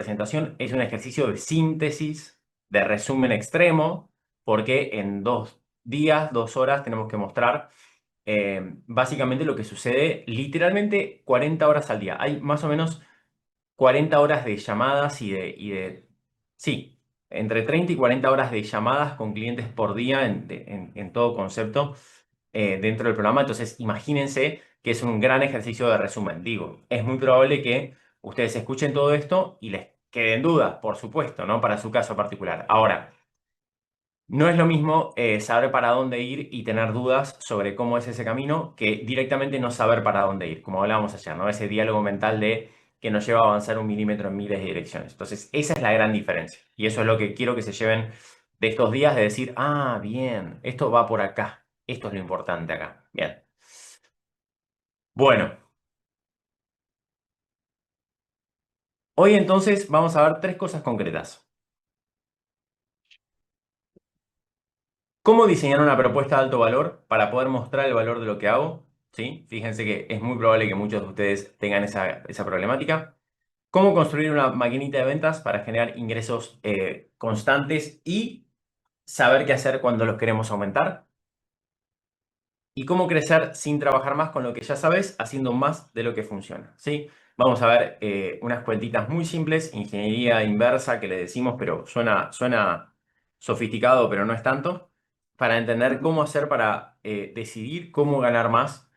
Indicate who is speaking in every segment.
Speaker 1: presentación es un ejercicio de síntesis, de resumen extremo, porque en 2 días, 2 horas tenemos que mostrar básicamente lo que sucede literalmente 40 horas al día. Hay más o menos 40 horas de llamadas sí, entre 30 y 40 horas de llamadas con clientes por día en todo concepto dentro del programa. Entonces, imagínense que es un gran ejercicio de resumen. Digo, es muy probable que ustedes escuchen todo esto y les queden dudas, por supuesto, ¿no? Para su caso particular. Ahora, no es lo mismo saber para dónde ir y tener dudas sobre cómo es ese camino que directamente no saber para dónde ir, como hablábamos ayer, ¿no? Ese diálogo mental de que nos lleva a avanzar 1 milímetro en miles de direcciones. Entonces, esa es la gran diferencia. Y eso es lo que quiero que se lleven de estos días de decir, ah, bien, esto va por acá. Esto es lo importante acá. Bien. Bueno, hoy entonces vamos a ver 3 cosas concretas. ¿Cómo diseñar una propuesta de alto valor para poder mostrar el valor de lo que hago? ¿Sí? Fíjense que es muy probable que muchos de ustedes tengan esa problemática. ¿Cómo construir una maquinita de ventas para generar ingresos constantes y saber qué hacer cuando los queremos aumentar? ¿Y cómo crecer sin trabajar más con lo que ya sabes, haciendo más de lo que funciona? ¿Sí? Vamos a ver unas cuentitas muy simples, ingeniería inversa que le decimos, pero suena sofisticado, pero no es tanto, para entender cómo hacer para decidir cómo ganar más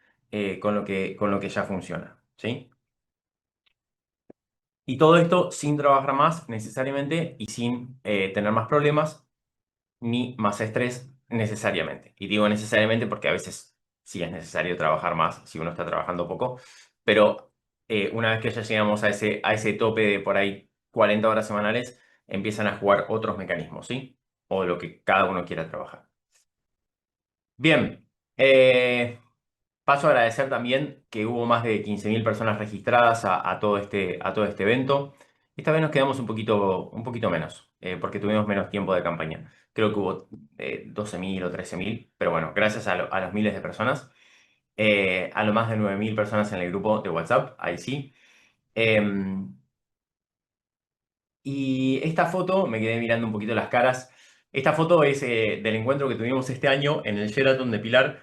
Speaker 1: con lo que ya funciona. ¿Sí? Y todo esto sin trabajar más necesariamente y sin tener más problemas ni más estrés necesariamente. Y digo necesariamente porque a veces sí es necesario trabajar más si uno está trabajando poco, pero una vez que ya llegamos a ese tope de por ahí 40 horas semanales, empiezan a jugar otros mecanismos, ¿sí? O lo que cada uno quiera trabajar. Bien, paso a agradecer también que hubo más de 15.000 personas registradas a todo este evento. Esta vez nos quedamos un poquito menos, porque tuvimos menos tiempo de campaña. Creo que hubo 12.000 o 13.000, pero bueno, gracias a los miles de personas, a lo más de 9.000 personas en el grupo de WhatsApp, ahí sí. Em, y esta foto, me quedé mirando un poquito las caras. Esta foto es del encuentro que tuvimos este año en el Sheraton de Pilar.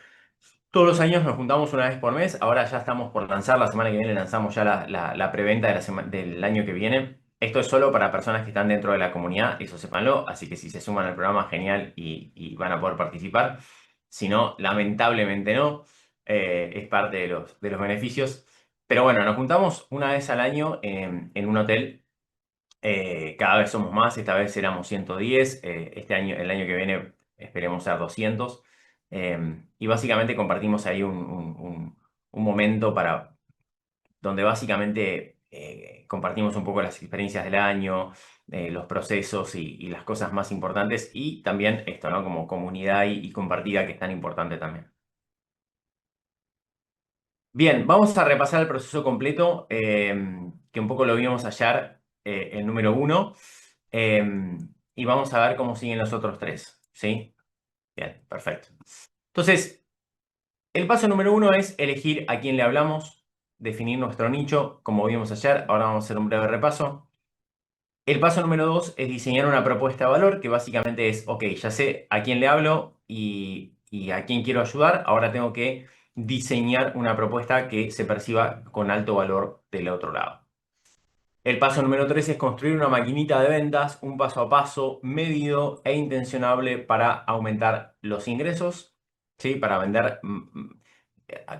Speaker 1: Todos los años nos juntamos una vez por mes. Ahora ya estamos por lanzar, la semana que viene lanzamos ya la preventa del año que viene. Esto es solo para personas que están dentro de la comunidad, eso sépanlo. Así que si se suman al programa, genial y van a poder participar. Si no, lamentablemente no. Es parte de los beneficios. Pero bueno, nos juntamos una vez al año en un hotel. Cada vez somos más, esta vez éramos 110, este año, el año que viene esperemos ser 200. Y básicamente compartimos ahí un momento donde básicamente compartimos un poco las experiencias del año, los procesos y las cosas más importantes y también esto, ¿no? Como comunidad y compartida que es tan importante también. Bien, vamos a repasar el proceso completo, que un poco lo vimos ayer, el número 1, y vamos a ver cómo siguen los otros 3, ¿sí? Bien, perfecto. Entonces, el paso número 1 es elegir a quién le hablamos, definir nuestro nicho, como vimos ayer, ahora vamos a hacer un breve repaso. El paso número 2 es diseñar una propuesta de valor, que básicamente es, ok, ya sé a quién le hablo y a quién quiero ayudar, ahora tengo que diseñar una propuesta que se perciba con alto valor del otro lado. El paso número 3 es construir una maquinita de ventas, un paso a paso medido e intencionable para aumentar los ingresos, ¿sí? Para vender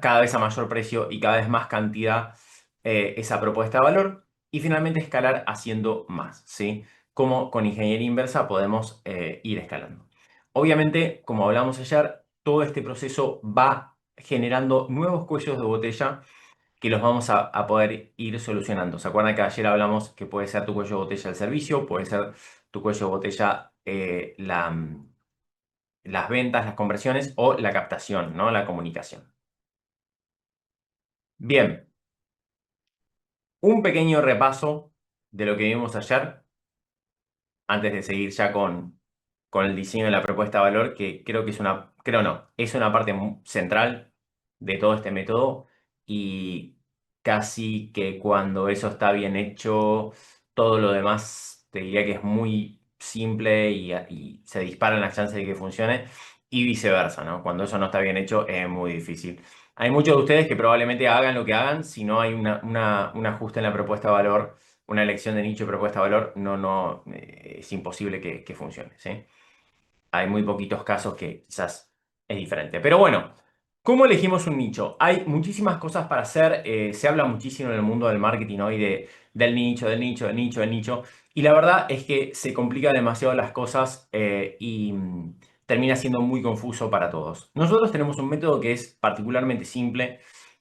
Speaker 1: cada vez a mayor precio y cada vez más cantidad esa propuesta de valor. Y finalmente escalar haciendo más, ¿sí? Como con ingeniería inversa podemos ir escalando. Obviamente, como hablamos ayer, todo este proceso va generando nuevos cuellos de botella que los vamos a poder ir solucionando. ¿Se acuerdan que ayer hablamos que puede ser tu cuello de botella el servicio, puede ser tu cuello de botella las ventas, las conversiones o la captación, ¿no? La comunicación. Bien, un pequeño repaso de lo que vimos ayer antes de seguir ya con el diseño de la propuesta de valor, que creo que es una parte central de todo este método y casi que cuando eso está bien hecho, todo lo demás te diría que es muy simple y se disparan las chances de que funcione y viceversa, ¿no? Cuando eso no está bien hecho es muy difícil. Hay muchos de ustedes que probablemente hagan lo que hagan, si no hay un ajuste en la propuesta de valor, una elección de nicho de propuesta de valor, es imposible que funcione, ¿sí? Hay muy poquitos casos que quizás es diferente. Pero bueno, ¿cómo elegimos un nicho? Hay muchísimas cosas para hacer. Se habla muchísimo en el mundo del marketing hoy del nicho, del nicho, del nicho, del nicho. Y la verdad es que se complica demasiado las cosas y termina siendo muy confuso para todos. Nosotros tenemos un método que es particularmente simple.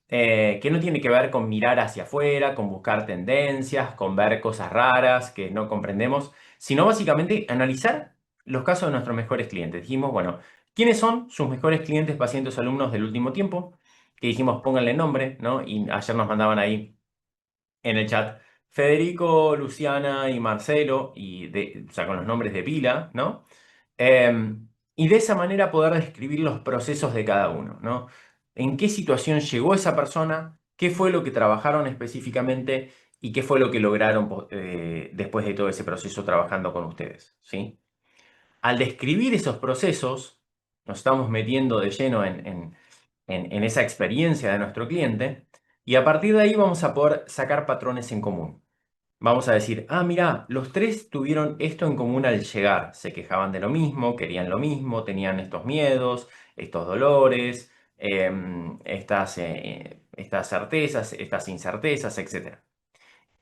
Speaker 1: Que no tiene que ver con mirar hacia afuera, con buscar tendencias, con ver cosas raras que no comprendemos, sino básicamente analizar los casos de nuestros mejores clientes. Dijimos, bueno, ¿quiénes son sus mejores clientes, pacientes, alumnos del último tiempo? Que dijimos, pónganle nombre, ¿no? Y ayer nos mandaban ahí en el chat Federico, Luciana y Marcelo, o sea, con los nombres de pila, ¿no? Y de esa manera poder describir los procesos de cada uno, ¿no? ¿En qué situación llegó esa persona? ¿Qué fue lo que trabajaron específicamente? ¿Y qué fue lo que lograron después de todo ese proceso trabajando con ustedes? ¿Sí? Al describir esos procesos, nos estamos metiendo de lleno en esa experiencia de nuestro cliente y a partir de ahí vamos a poder sacar patrones en común. Vamos a decir, ah, mira, los tres tuvieron esto en común al llegar. Se quejaban de lo mismo, querían lo mismo, tenían estos miedos, estos dolores, estas certezas, estas incertezas, etc.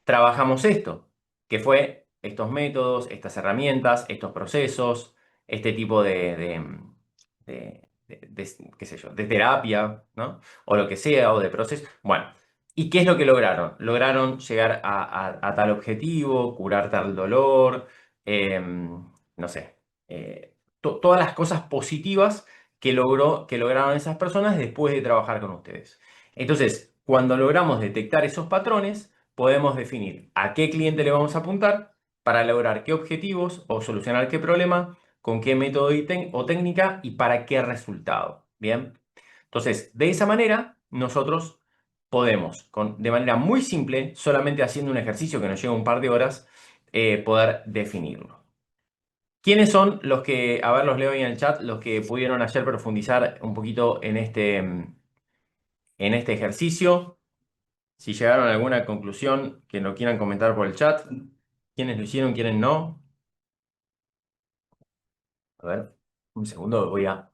Speaker 1: Trabajamos esto, que fue estos métodos, estas herramientas, estos procesos, este tipo qué sé yo, de terapia, ¿no? O lo que sea, o de proceso. Bueno, ¿y qué es lo que lograron? Lograron llegar a tal objetivo, curar tal dolor, no sé, todas las cosas positivas que lograron esas personas después de trabajar con ustedes. Entonces, cuando logramos detectar esos patrones, podemos definir a qué cliente le vamos a apuntar para lograr qué objetivos o solucionar qué problema, con qué método o técnica y para qué resultado. Bien, entonces de esa manera nosotros podemos, de manera muy simple, solamente haciendo un ejercicio que nos lleva un par de horas, poder definirlo. ¿Quiénes son los que, a ver, los leo ahí en el chat, los que pudieron ayer profundizar un poquito en este ejercicio? Si llegaron a alguna conclusión que no quieran comentar por el chat, quiénes lo hicieron, quiénes no. A ver, un segundo, voy a...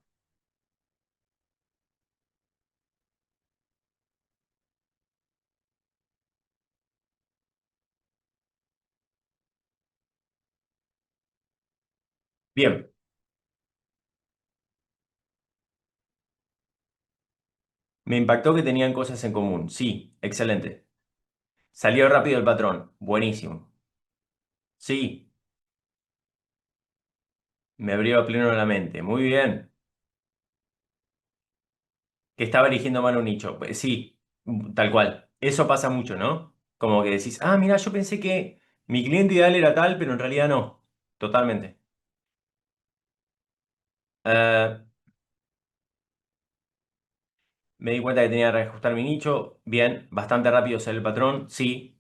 Speaker 1: Bien, me impactó que tenían cosas en común. Sí, excelente. Salió rápido el patrón. Buenísimo. Sí, me abrió a pleno la mente. Muy bien. Que estaba eligiendo mal un nicho. Pues sí, tal cual. Eso pasa mucho, ¿no? Como que decís, ah, mira, yo pensé que mi cliente ideal era tal, pero en realidad no. Totalmente. Eh, Me di cuenta que tenía que reajustar mi nicho. Bien, bastante rápido sale el patrón. Sí,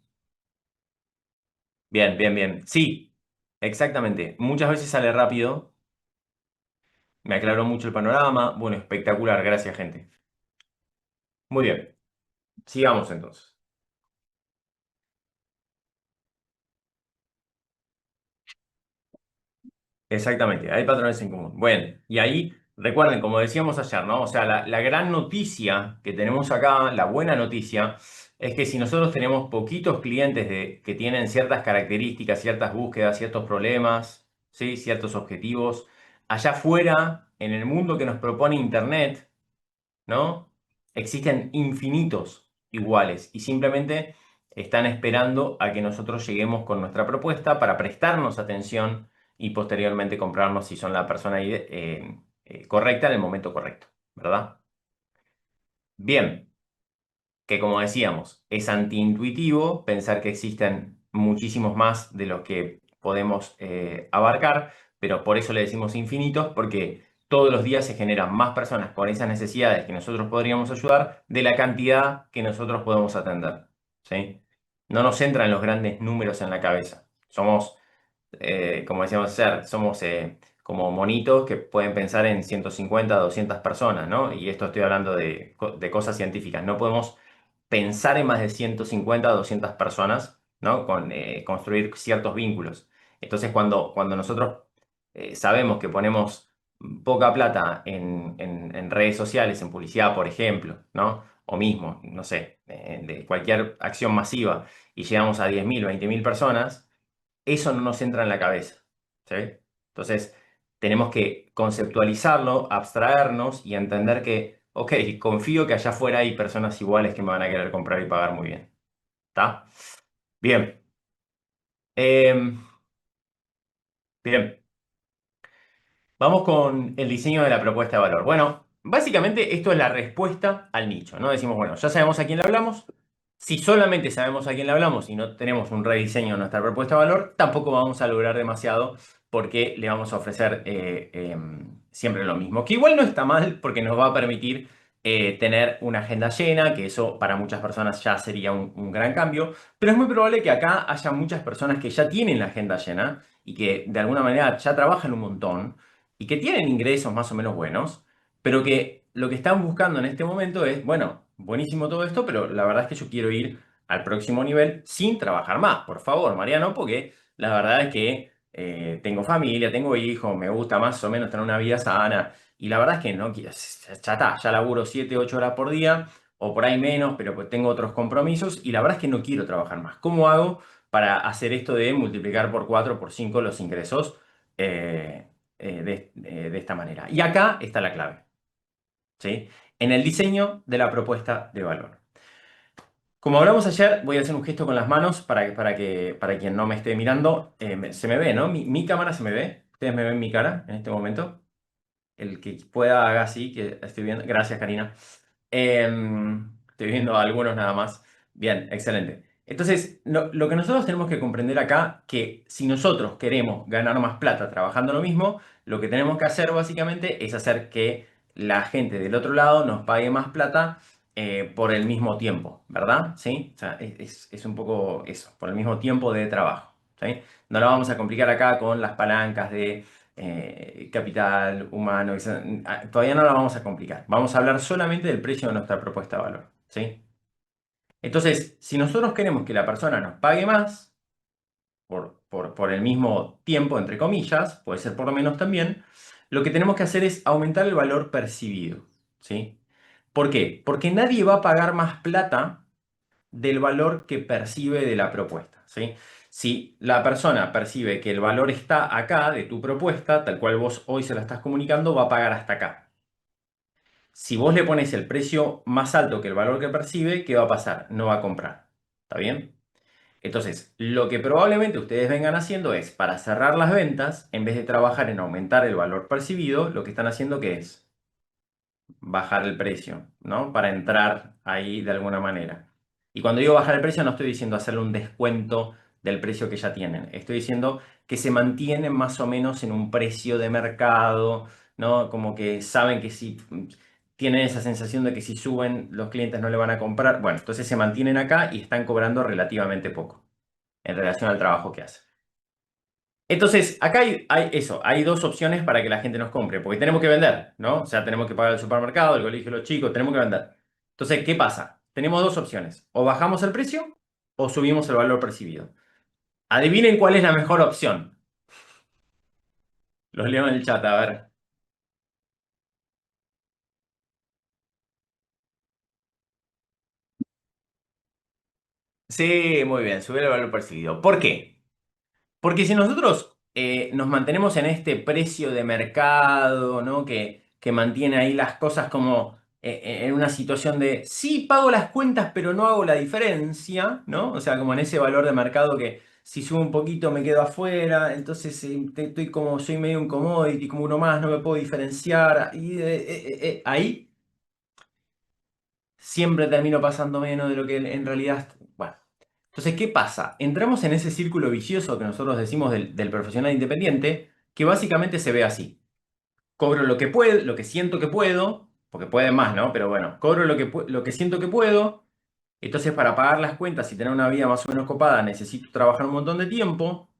Speaker 1: bien, bien, bien. Sí, exactamente. Muchas veces sale rápido. Me aclaró mucho el panorama. Bueno, espectacular. Gracias, gente. Muy bien. Sigamos entonces. Exactamente. Hay patrones en común. Bueno, y ahí recuerden, como decíamos ayer, ¿no? O sea, la gran noticia que tenemos acá, la buena noticia, es que si nosotros tenemos poquitos clientes que tienen ciertas características, ciertas búsquedas, ciertos problemas, ¿sí? Ciertos objetivos, allá afuera, en el mundo que nos propone Internet, ¿no? Existen infinitos iguales y simplemente están esperando a que nosotros lleguemos con nuestra propuesta para prestarnos atención y posteriormente comprarnos si son la persona correcta en el momento correcto, ¿verdad? Bien, que como decíamos, es antiintuitivo pensar que existen muchísimos más de los que podemos abarcar, pero por eso le decimos infinitos, porque todos los días se generan más personas con esas necesidades que nosotros podríamos ayudar de la cantidad que nosotros podemos atender, ¿sí? No nos entran los grandes números en la cabeza. Somos, como decíamos ayer, somos como monitos que pueden pensar en 150, 200 personas, ¿no? Y esto estoy hablando de cosas científicas. No podemos pensar en más de 150 o 200 personas, ¿no? Construir ciertos vínculos. Entonces, cuando nosotros sabemos que ponemos poca plata en redes sociales, en publicidad, por ejemplo, ¿no? O mismo, no sé, de cualquier acción masiva y llegamos a 10.000, 20.000 personas, eso no nos entra en la cabeza, ¿sí? Entonces, tenemos que conceptualizarlo, abstraernos y entender que, ok, confío que allá afuera hay personas iguales que me van a querer comprar y pagar muy bien. ¿Está? Bien. Em, bien. Vamos con el diseño de la propuesta de valor. Bueno, básicamente esto es la respuesta al nicho, ¿no? Decimos, bueno, ya sabemos a quién le hablamos. Si solamente sabemos a quién le hablamos y no tenemos un rediseño de nuestra propuesta de valor, tampoco vamos a lograr demasiado porque le vamos a ofrecer siempre lo mismo. Que igual no está mal porque nos va a permitir tener una agenda llena, que eso para muchas personas ya sería un gran cambio, pero es muy probable que acá haya muchas personas que ya tienen la agenda llena y que de alguna manera ya trabajan un montón y que tienen ingresos más o menos buenos, pero que lo que están buscando en este momento es, bueno, buenísimo todo esto, pero la verdad es que yo quiero ir al próximo nivel sin trabajar más, por favor, Mariano, porque la verdad es que tengo familia, tengo hijos, me gusta más o menos tener una vida sana, y la verdad es que no quiero, ya está, ya laburo 7 8 horas por día, o por ahí menos, pero pues tengo otros compromisos, y la verdad es que no quiero trabajar más. ¿Cómo hago para hacer esto de multiplicar por 4 por 5 los ingresos? Eh, de esta manera. Y acá está la clave, ¿sí? En el diseño de la propuesta de valor. Como hablamos ayer, voy a hacer un gesto con las manos para quien no me esté mirando, se me ve, ¿no? Mi cámara se me ve. Ustedes me ven mi cara en este momento. El que pueda haga así, que estoy viendo. Gracias, Karina. Estoy viendo algunos nada más. Bien, excelente. Entonces, lo que nosotros tenemos que comprender acá, que si nosotros queremos ganar más plata trabajando lo mismo, lo que tenemos que hacer básicamente es hacer que la gente del otro lado nos pague más plata por el mismo tiempo, ¿verdad? ¿Sí? O sea, es un poco eso, por el mismo tiempo de trabajo, ¿sí? No lo vamos a complicar acá con las palancas de capital humano, todavía no la vamos a complicar. Vamos a hablar solamente del precio de nuestra propuesta de valor, ¿sí? Entonces, si nosotros queremos que la persona nos pague más por el mismo tiempo, entre comillas, puede ser por lo menos también, lo que tenemos que hacer es aumentar el valor percibido, ¿sí? ¿Por qué? Porque nadie va a pagar más plata del valor que percibe de la propuesta, ¿sí? Si la persona percibe que el valor está acá de tu propuesta, tal cual vos hoy se la estás comunicando, va a pagar hasta acá. Si vos le pones el precio más alto que el valor que percibe, ¿qué va a pasar? No va a comprar. ¿Está bien? Entonces, lo que probablemente ustedes vengan haciendo es, para cerrar las ventas, en vez de trabajar en aumentar el valor percibido, lo que están haciendo que es bajar el precio, ¿no? Para entrar ahí de alguna manera. Y cuando digo bajar el precio, no estoy diciendo hacerle un descuento del precio que ya tienen. Estoy diciendo que se mantienen más o menos en un precio de mercado, ¿no? Como que saben que si tienen esa sensación de que si suben los clientes no le van a comprar. Bueno, entonces se mantienen acá y están cobrando relativamente poco en relación al trabajo que hacen. Entonces, acá hay eso, hay dos opciones para que la gente nos compre, porque tenemos que vender, ¿no? O sea, tenemos que pagar el supermercado, el colegio de los chicos, tenemos que vender. Entonces, ¿qué pasa? Tenemos dos opciones, o bajamos el precio o subimos el valor percibido. Adivinen cuál es la mejor opción. Los leo en el chat, a ver. Sí, muy bien, subir el valor percibido. ¿Por qué? Porque si nosotros nos mantenemos en este precio de mercado, ¿no? Que mantiene ahí las cosas como en una situación de sí pago las cuentas, pero no hago la diferencia, ¿no? O sea, como en ese valor de mercado que si subo un poquito me quedo afuera, entonces estoy como, soy medio un commodity, como uno más, no me puedo diferenciar. Y ahí siempre termino pasando menos de lo que en realidad. Bueno. Entonces, ¿qué pasa? Entramos en ese círculo vicioso que nosotros decimos del profesional independiente, que básicamente se ve así. Cobro lo que puedo, lo que siento que puedo, porque puede más, ¿no? Pero bueno, cobro lo que siento que puedo. Entonces, para pagar las cuentas y tener una vida más o menos copada, necesito trabajar un montón de tiempo.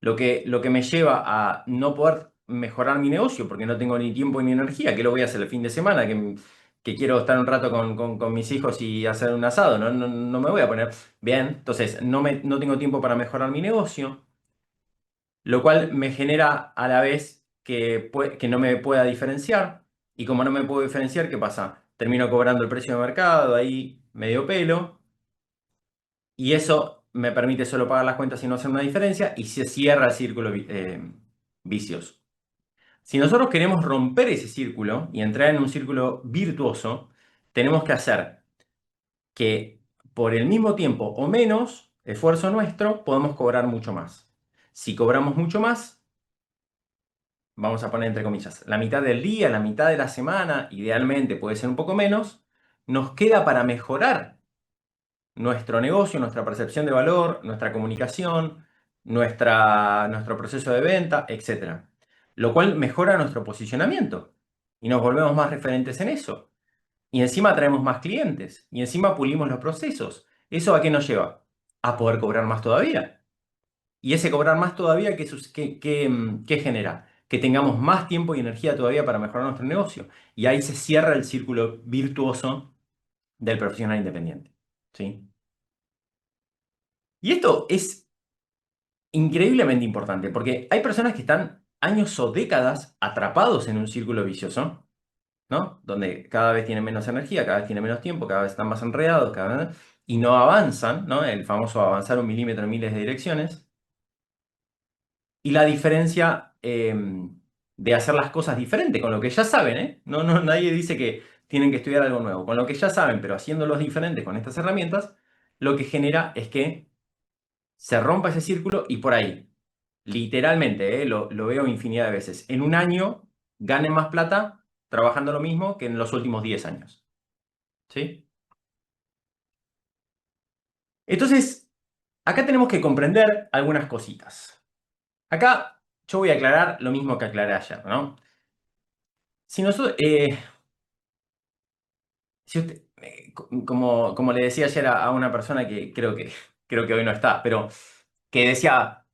Speaker 1: lo que me lleva a no poder mejorar mi negocio porque no tengo ni tiempo ni energía. ¿Qué lo voy a hacer el fin de semana? Que quiero estar un rato con mis hijos y hacer un asado. No, no, no me voy a poner bien. Entonces, no tengo tiempo para mejorar mi negocio, lo cual me genera a la vez que no me pueda diferenciar. Y como no me puedo diferenciar, ¿qué pasa? Termino cobrando el precio de mercado ahí medio pelo. Y eso me permite solo pagar las cuentas y no hacer una diferencia. Y se cierra el círculo vicioso. Si nosotros queremos romper ese círculo y entrar en un círculo virtuoso, tenemos que hacer que por el mismo tiempo o menos esfuerzo nuestro, podemos cobrar mucho más. Si cobramos mucho más, vamos a poner entre comillas, la mitad del día, la mitad de la semana, idealmente puede ser un poco menos, nos queda para mejorar nuestro negocio, nuestra percepción de valor, nuestra comunicación, nuestro proceso de venta, etcétera. Lo cual mejora nuestro posicionamiento y nos volvemos más referentes en eso. Y encima traemos más clientes y encima pulimos los procesos. ¿Eso a qué nos lleva? A poder cobrar más todavía. Y ese cobrar más todavía, ¿qué genera? Que tengamos más tiempo y energía todavía para mejorar nuestro negocio. Y ahí se cierra el círculo virtuoso del profesional independiente. ¿Sí? Y esto es increíblemente importante porque hay personas que están años o décadas atrapados en un círculo vicioso, ¿no? Donde cada vez tienen menos energía, cada vez tienen menos tiempo, cada vez están más enredados, y no avanzan, ¿no? El famoso avanzar un milímetro en miles de direcciones. Y la diferencia de hacer las cosas diferente, con lo que ya saben, ¿eh? No, no, nadie dice que tienen que estudiar algo nuevo. Con lo que ya saben, pero haciéndolos diferentes con estas herramientas, lo que genera es que se rompa ese círculo y por ahí, literalmente, lo veo infinidad de veces, en un año ganen más plata trabajando lo mismo que en los últimos 10 años. ¿Sí? Entonces, acá tenemos que comprender algunas cositas. Acá yo voy a aclarar lo mismo que aclaré ayer, ¿no? Si nosotros, si usted, como le decía ayer a una persona que creo que hoy no está, pero que decía,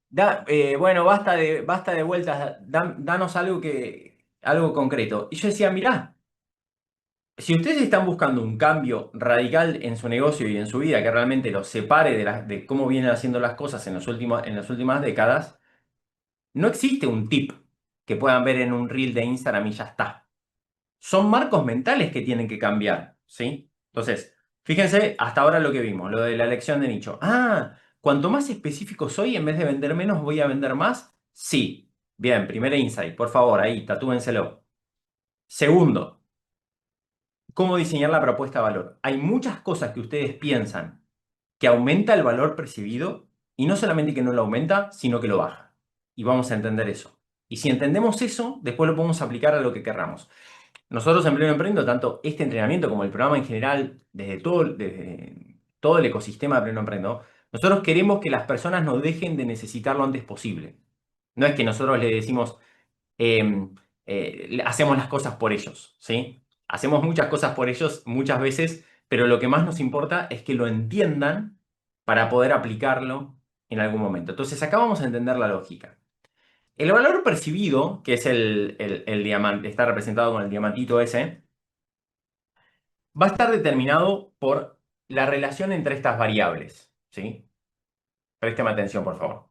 Speaker 1: bueno, basta de vueltas, danos algo concreto. Y yo decía, mirá, si ustedes están buscando un cambio radical en su negocio y en su vida que realmente los separe de cómo vienen haciendo las cosas en las últimas décadas, no existe un tip que puedan ver en un reel de Instagram y ya está. Son marcos mentales que tienen que cambiar, ¿sí? Entonces, fíjense hasta ahora lo que vimos, lo de la elección de nicho. Ah, cuanto más específico soy, en vez de vender menos, voy a vender más. Sí. Bien, primer insight, por favor, ahí, tatúenselo. Segundo, ¿cómo diseñar la propuesta de valor? Hay muchas cosas que ustedes piensan que aumenta el valor percibido y no solamente que no lo aumenta, sino que lo baja. Y vamos a entender eso. Y si entendemos eso, después lo podemos aplicar a lo que querramos. Nosotros en Pleno Emprendo, tanto este entrenamiento como el programa en general, desde todo el ecosistema de Pleno Emprendo, nosotros queremos que las personas no dejen de necesitar lo antes posible. No es que nosotros le decimos, hacemos las cosas por ellos, ¿sí? Hacemos muchas cosas por ellos muchas veces, pero lo que más nos importa es que lo entiendan para poder aplicarlo en algún momento. Entonces acá vamos a entender la lógica. El valor percibido, que es el diamante, está representado con el diamantito ese, va a estar determinado por la relación entre estas variables, ¿sí? Présteme atención, por favor.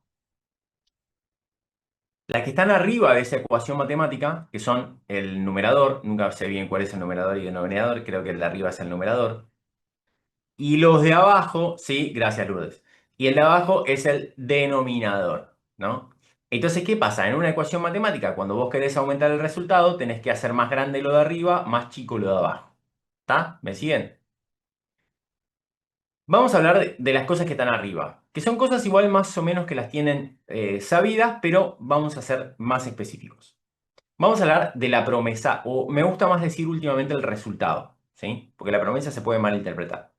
Speaker 1: Las que están arriba de esa ecuación matemática, que son el numerador, nunca sé bien cuál es el numerador y el denominador, creo que el de arriba es el numerador. Y los de abajo, sí, gracias Lourdes. Y el de abajo es el denominador, ¿no? Entonces, ¿qué pasa? En una ecuación matemática, cuando vos querés aumentar el resultado, tenés que hacer más grande lo de arriba, más chico lo de abajo. ¿Está? ¿Me siguen? Vamos a hablar de las cosas que están arriba, que son cosas igual más o menos que las tienen sabidas, pero vamos a ser más específicos. Vamos a hablar de la promesa, o me gusta más decir últimamente el resultado, ¿sí? Porque la promesa se puede malinterpretar.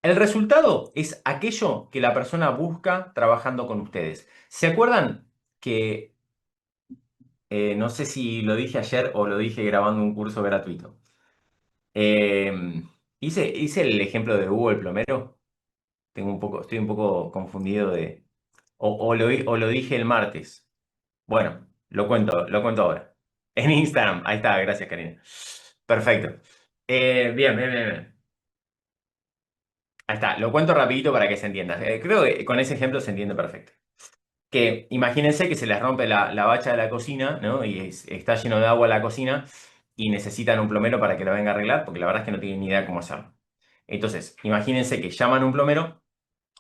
Speaker 1: El resultado es aquello que la persona busca trabajando con ustedes. ¿Se acuerdan que, no sé si lo dije ayer o lo dije grabando un curso gratuito? Eh, hice el ejemplo de Hugo el plomero. Estoy un poco confundido o lo dije el martes. Bueno, lo cuento ahora. En Instagram, ahí está, gracias, Karina. Perfecto. Bien, bien, bien, bien. Ahí está, lo cuento rapidito para que se entienda. Creo que con ese ejemplo se entiende perfecto. Que imagínense que se les rompe la bacha de la cocina, ¿no? Y está lleno de agua la cocina y necesitan un plomero para que la venga a arreglar, porque la verdad es que no tienen ni idea cómo hacerlo. Entonces, imagínense que llaman a un plomero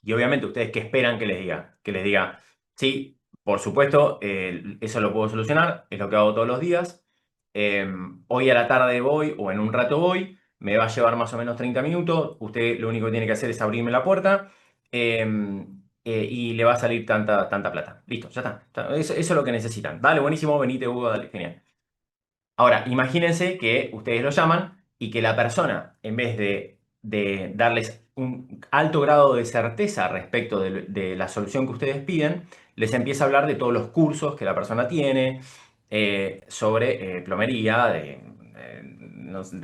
Speaker 1: y obviamente ustedes, ¿qué esperan que les diga? Que les diga, sí, por supuesto, eso lo puedo solucionar, es lo que hago todos los días. Hoy a la tarde voy o en un rato voy, me va a llevar más o menos 30 minutos. Usted lo único que tiene que hacer es abrirme la puerta y le va a salir tanta plata. Listo, ya está. Eso es lo que necesitan. Dale, buenísimo, venite, Hugo, dale, genial. Ahora, imagínense que ustedes lo llaman y que la persona, en vez de darles un alto grado de certeza respecto de la solución que ustedes piden, les empieza a hablar de todos los cursos que la persona tiene, sobre plomería, de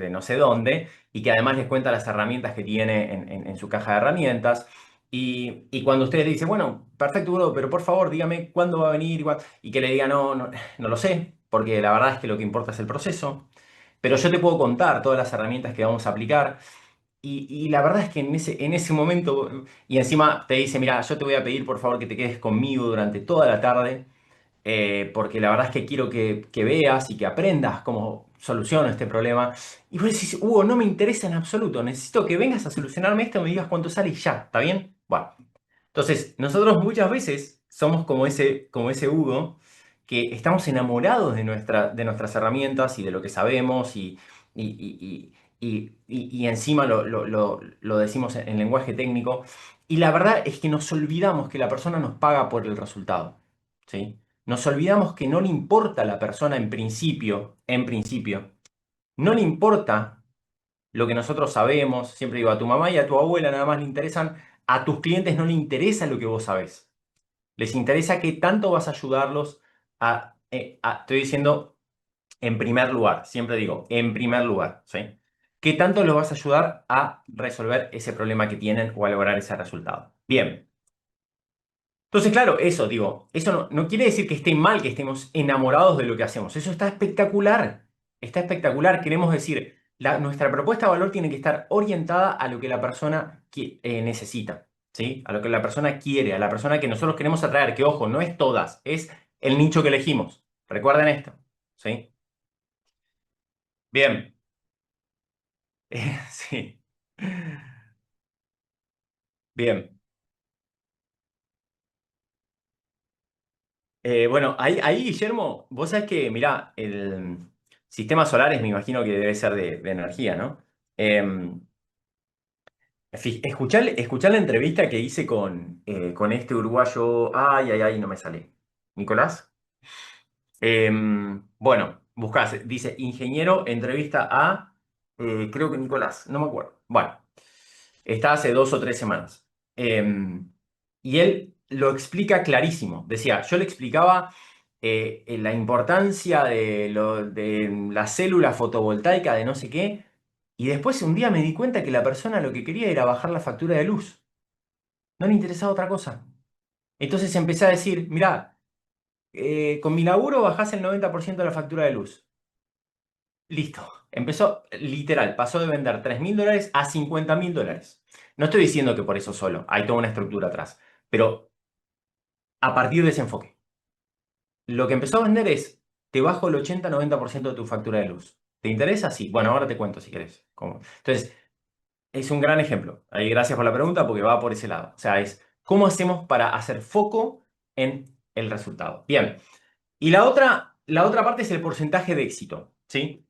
Speaker 1: no sé dónde, y que además les cuenta las herramientas que tiene en su caja de herramientas. Y cuando ustedes dicen, bueno, perfecto, bro, pero por favor dígame cuándo va a venir y que le diga, no, no, no lo sé, porque la verdad es que lo que importa es el proceso, pero yo te puedo contar todas las herramientas que vamos a aplicar y la verdad es que en ese momento, y encima te dice, mira, yo te voy a pedir por favor que te quedes conmigo durante toda la tarde, porque la verdad es que quiero que veas y que aprendas cómo soluciono este problema. Y vos decís, Hugo, no me interesa en absoluto, necesito que vengas a solucionarme esto, me digas cuánto sale y ya, ¿está bien? Bueno. Entonces, nosotros muchas veces somos como ese Hugo, que estamos enamorados de nuestras herramientas y de lo que sabemos y, y- y encima lo decimos en lenguaje técnico. Y la verdad es que nos olvidamos que la persona nos paga por el resultado, ¿sí? Nos olvidamos que no le importa a la persona en principio, no le importa lo que nosotros sabemos, siempre digo, a tu mamá y a tu abuela nada más le interesan, a tus clientes no le interesa lo que vos sabés. Les interesa qué tanto vas a ayudarlos estoy diciendo en primer lugar, siempre digo, en primer lugar, ¿sí? ¿Qué tanto los vas a ayudar a resolver ese problema que tienen o a lograr ese resultado? Bien. Entonces, claro, eso, digo, eso no quiere decir que esté mal que estemos enamorados de lo que hacemos. Eso está espectacular. Está espectacular. Queremos decir, nuestra propuesta de valor tiene que estar orientada a lo que la persona necesita, ¿sí? A lo que la persona quiere, a la persona que nosotros queremos atraer, que ojo, no es todas, es el nicho que elegimos. Recuerden esto, ¿sí? Bien. Sí. Bien. Bueno, ahí, Guillermo, vos sabés que, mirá, el sistema solares me imagino que debe ser de energía, ¿no? Eh, escuchá la entrevista que hice con este uruguayo, ay, no me sale. ¿Nicolás? Bueno, buscás, dice ingeniero, entrevista a, creo que Nicolás, no me acuerdo. Bueno, está hace 2 o 3 semanas. Y él lo explica clarísimo. Decía, yo le explicaba la importancia de la célula fotovoltaica de no sé qué, y después un día me di cuenta que la persona lo que quería era bajar la factura de luz. No le interesaba otra cosa. Entonces empecé a decir, mirá, con mi laburo bajás el 90% de la factura de luz. Listo. Empezó, literal, pasó de vender $3.000 a $50.000. No estoy diciendo que por eso solo, hay toda una estructura atrás, pero a partir de ese enfoque. Lo que empezó a vender es, te bajo el 80-90% de tu factura de luz. ¿Te interesa? Sí. Bueno, ahora te cuento si querés. Entonces, es un gran ejemplo. Ahí, gracias por la pregunta porque va por ese lado. O sea, es cómo hacemos para hacer foco en el resultado. Bien. Y la otra parte es el porcentaje de éxito, ¿sí?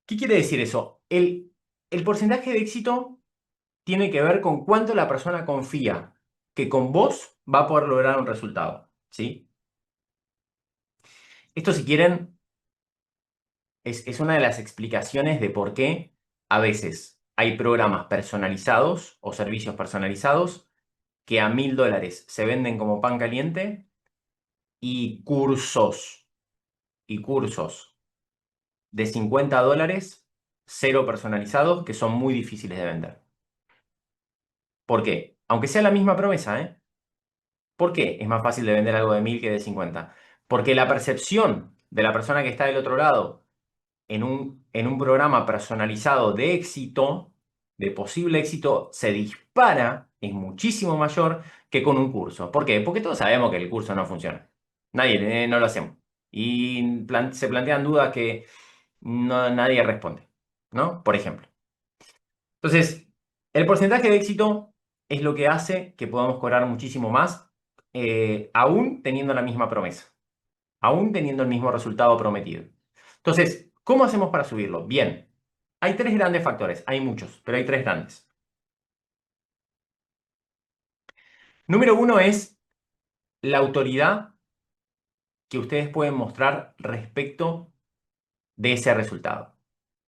Speaker 1: ¿Qué quiere decir eso? El porcentaje de éxito tiene que ver con cuánto la persona confía que con vos va a poder lograr un resultado, ¿sí? Esto, si quieren, es una de las explicaciones de por qué a veces hay programas personalizados o servicios personalizados que a $1.000 se venden como pan caliente y cursos de $50, cero personalizados, que son muy difíciles de vender. ¿Por qué? Aunque sea la misma promesa, ¿eh? ¿Por qué es más fácil de vender algo de 1000 que de 50? Porque la percepción de la persona que está del otro lado en un programa personalizado de éxito, de posible éxito, se dispara, es muchísimo mayor que con un curso. ¿Por qué? Porque todos sabemos que el curso no funciona. Nadie, no lo hacemos. Y se plantean dudas que nadie responde, ¿no? Por ejemplo. Entonces, el porcentaje de éxito es lo que hace que podamos cobrar muchísimo más, aún teniendo la misma promesa, aún teniendo el mismo resultado prometido. Entonces, ¿cómo hacemos para subirlo? Bien, hay tres grandes factores, hay muchos, pero hay tres grandes. Número uno es la autoridad que ustedes pueden mostrar respecto de ese resultado.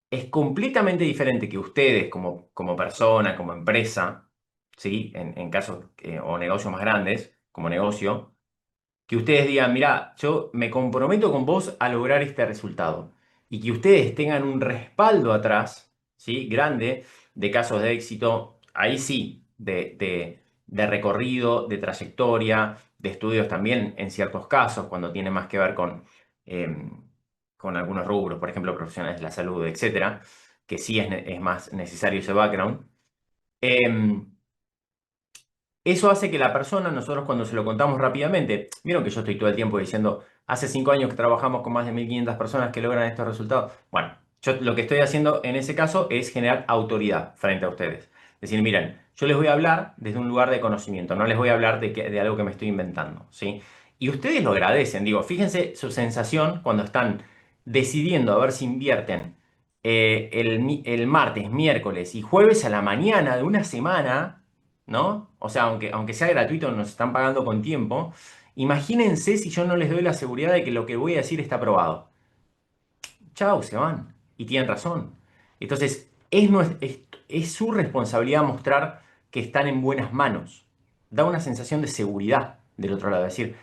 Speaker 1: Es completamente diferente que ustedes como persona, como empresa, ¿sí? En casos o negocios más grandes, como negocio, que ustedes digan, mira, yo me comprometo con vos a lograr este resultado. Y que ustedes tengan un respaldo atrás, ¿sí? Grande, de casos de éxito, ahí sí, de recorrido, de trayectoria, de estudios también en ciertos casos, cuando tiene más que ver con algunos rubros, por ejemplo, profesionales de la salud, etcétera, que sí es más necesario ese background. Em, Eso hace que la persona, nosotros cuando se lo contamos rápidamente, vieron que yo estoy todo el tiempo diciendo, hace 5 años que trabajamos con más de 1500 personas que logran estos resultados. Bueno, yo lo que estoy haciendo en ese caso es generar autoridad frente a ustedes. Decir, miren, yo les voy a hablar desde un lugar de conocimiento, no les voy a hablar de algo que me estoy inventando, ¿sí? Y ustedes lo agradecen, digo, fíjense su sensación cuando están decidiendo a ver si invierten el martes, miércoles y jueves a la mañana de una semana, ¿no? O sea, aunque sea gratuito, nos están pagando con tiempo. Imagínense si yo no les doy la seguridad de que lo que voy a decir está aprobado. Chau, se van. Y tienen razón. Entonces, es su responsabilidad mostrar que están en buenas manos. Da una sensación de seguridad del otro lado. Decir,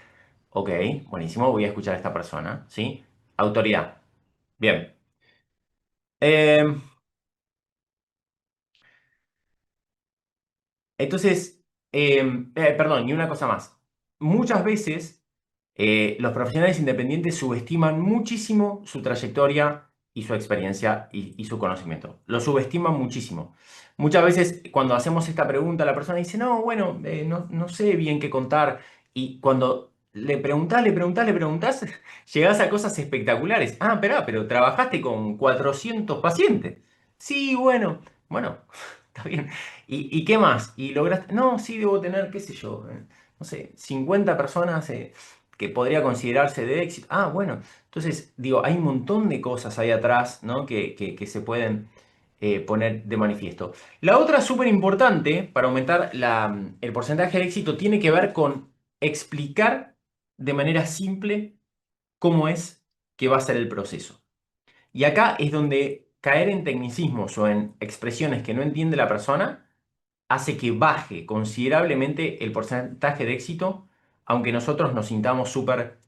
Speaker 1: ok, buenísimo, voy a escuchar a esta persona, ¿sí? Autoridad. Bien. Eh, Entonces, perdón, y una cosa más. Muchas veces los profesionales independientes subestiman muchísimo su trayectoria y su experiencia y su conocimiento. Lo subestiman muchísimo. Muchas veces cuando hacemos esta pregunta, la persona dice, no, bueno, no sé bien qué contar. Y cuando le preguntás, llegás a cosas espectaculares. Ah, pero trabajaste con 400 pacientes. Sí, bueno, está bien. ¿Y qué más? ¿Y lograste? No, sí, debo tener, qué sé yo, no sé, 50 personas que podría considerarse de éxito. Ah, bueno, entonces, digo, hay un montón de cosas ahí atrás, ¿no? Que se pueden poner de manifiesto. La otra súper importante para aumentar el porcentaje de éxito tiene que ver con explicar de manera simple cómo es que va a ser el proceso. Y acá es donde caer en tecnicismos o en expresiones que no entiende la persona hace que baje considerablemente el porcentaje de éxito, aunque nosotros nos sintamos súper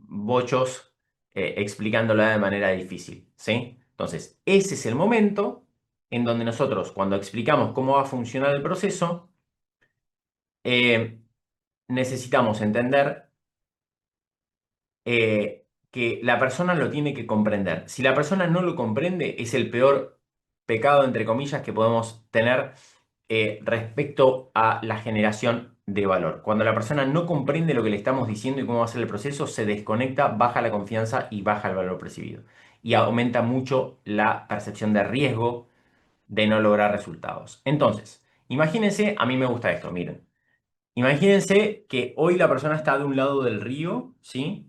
Speaker 1: bochos explicándola de manera difícil, ¿sí? Entonces, ese es el momento en donde nosotros, cuando explicamos cómo va a funcionar el proceso, eh, necesitamos entender que la persona lo tiene que comprender. Si la persona no lo comprende, es el peor pecado, entre comillas, que podemos tener respecto a la generación de valor. Cuando la persona no comprende lo que le estamos diciendo y cómo va a ser el proceso, se desconecta, baja la confianza y baja el valor percibido. Y aumenta mucho la percepción de riesgo de no lograr resultados. Entonces, imagínense, a mí me gusta esto, miren. Imagínense que hoy la persona está de un lado del río, ¿sí?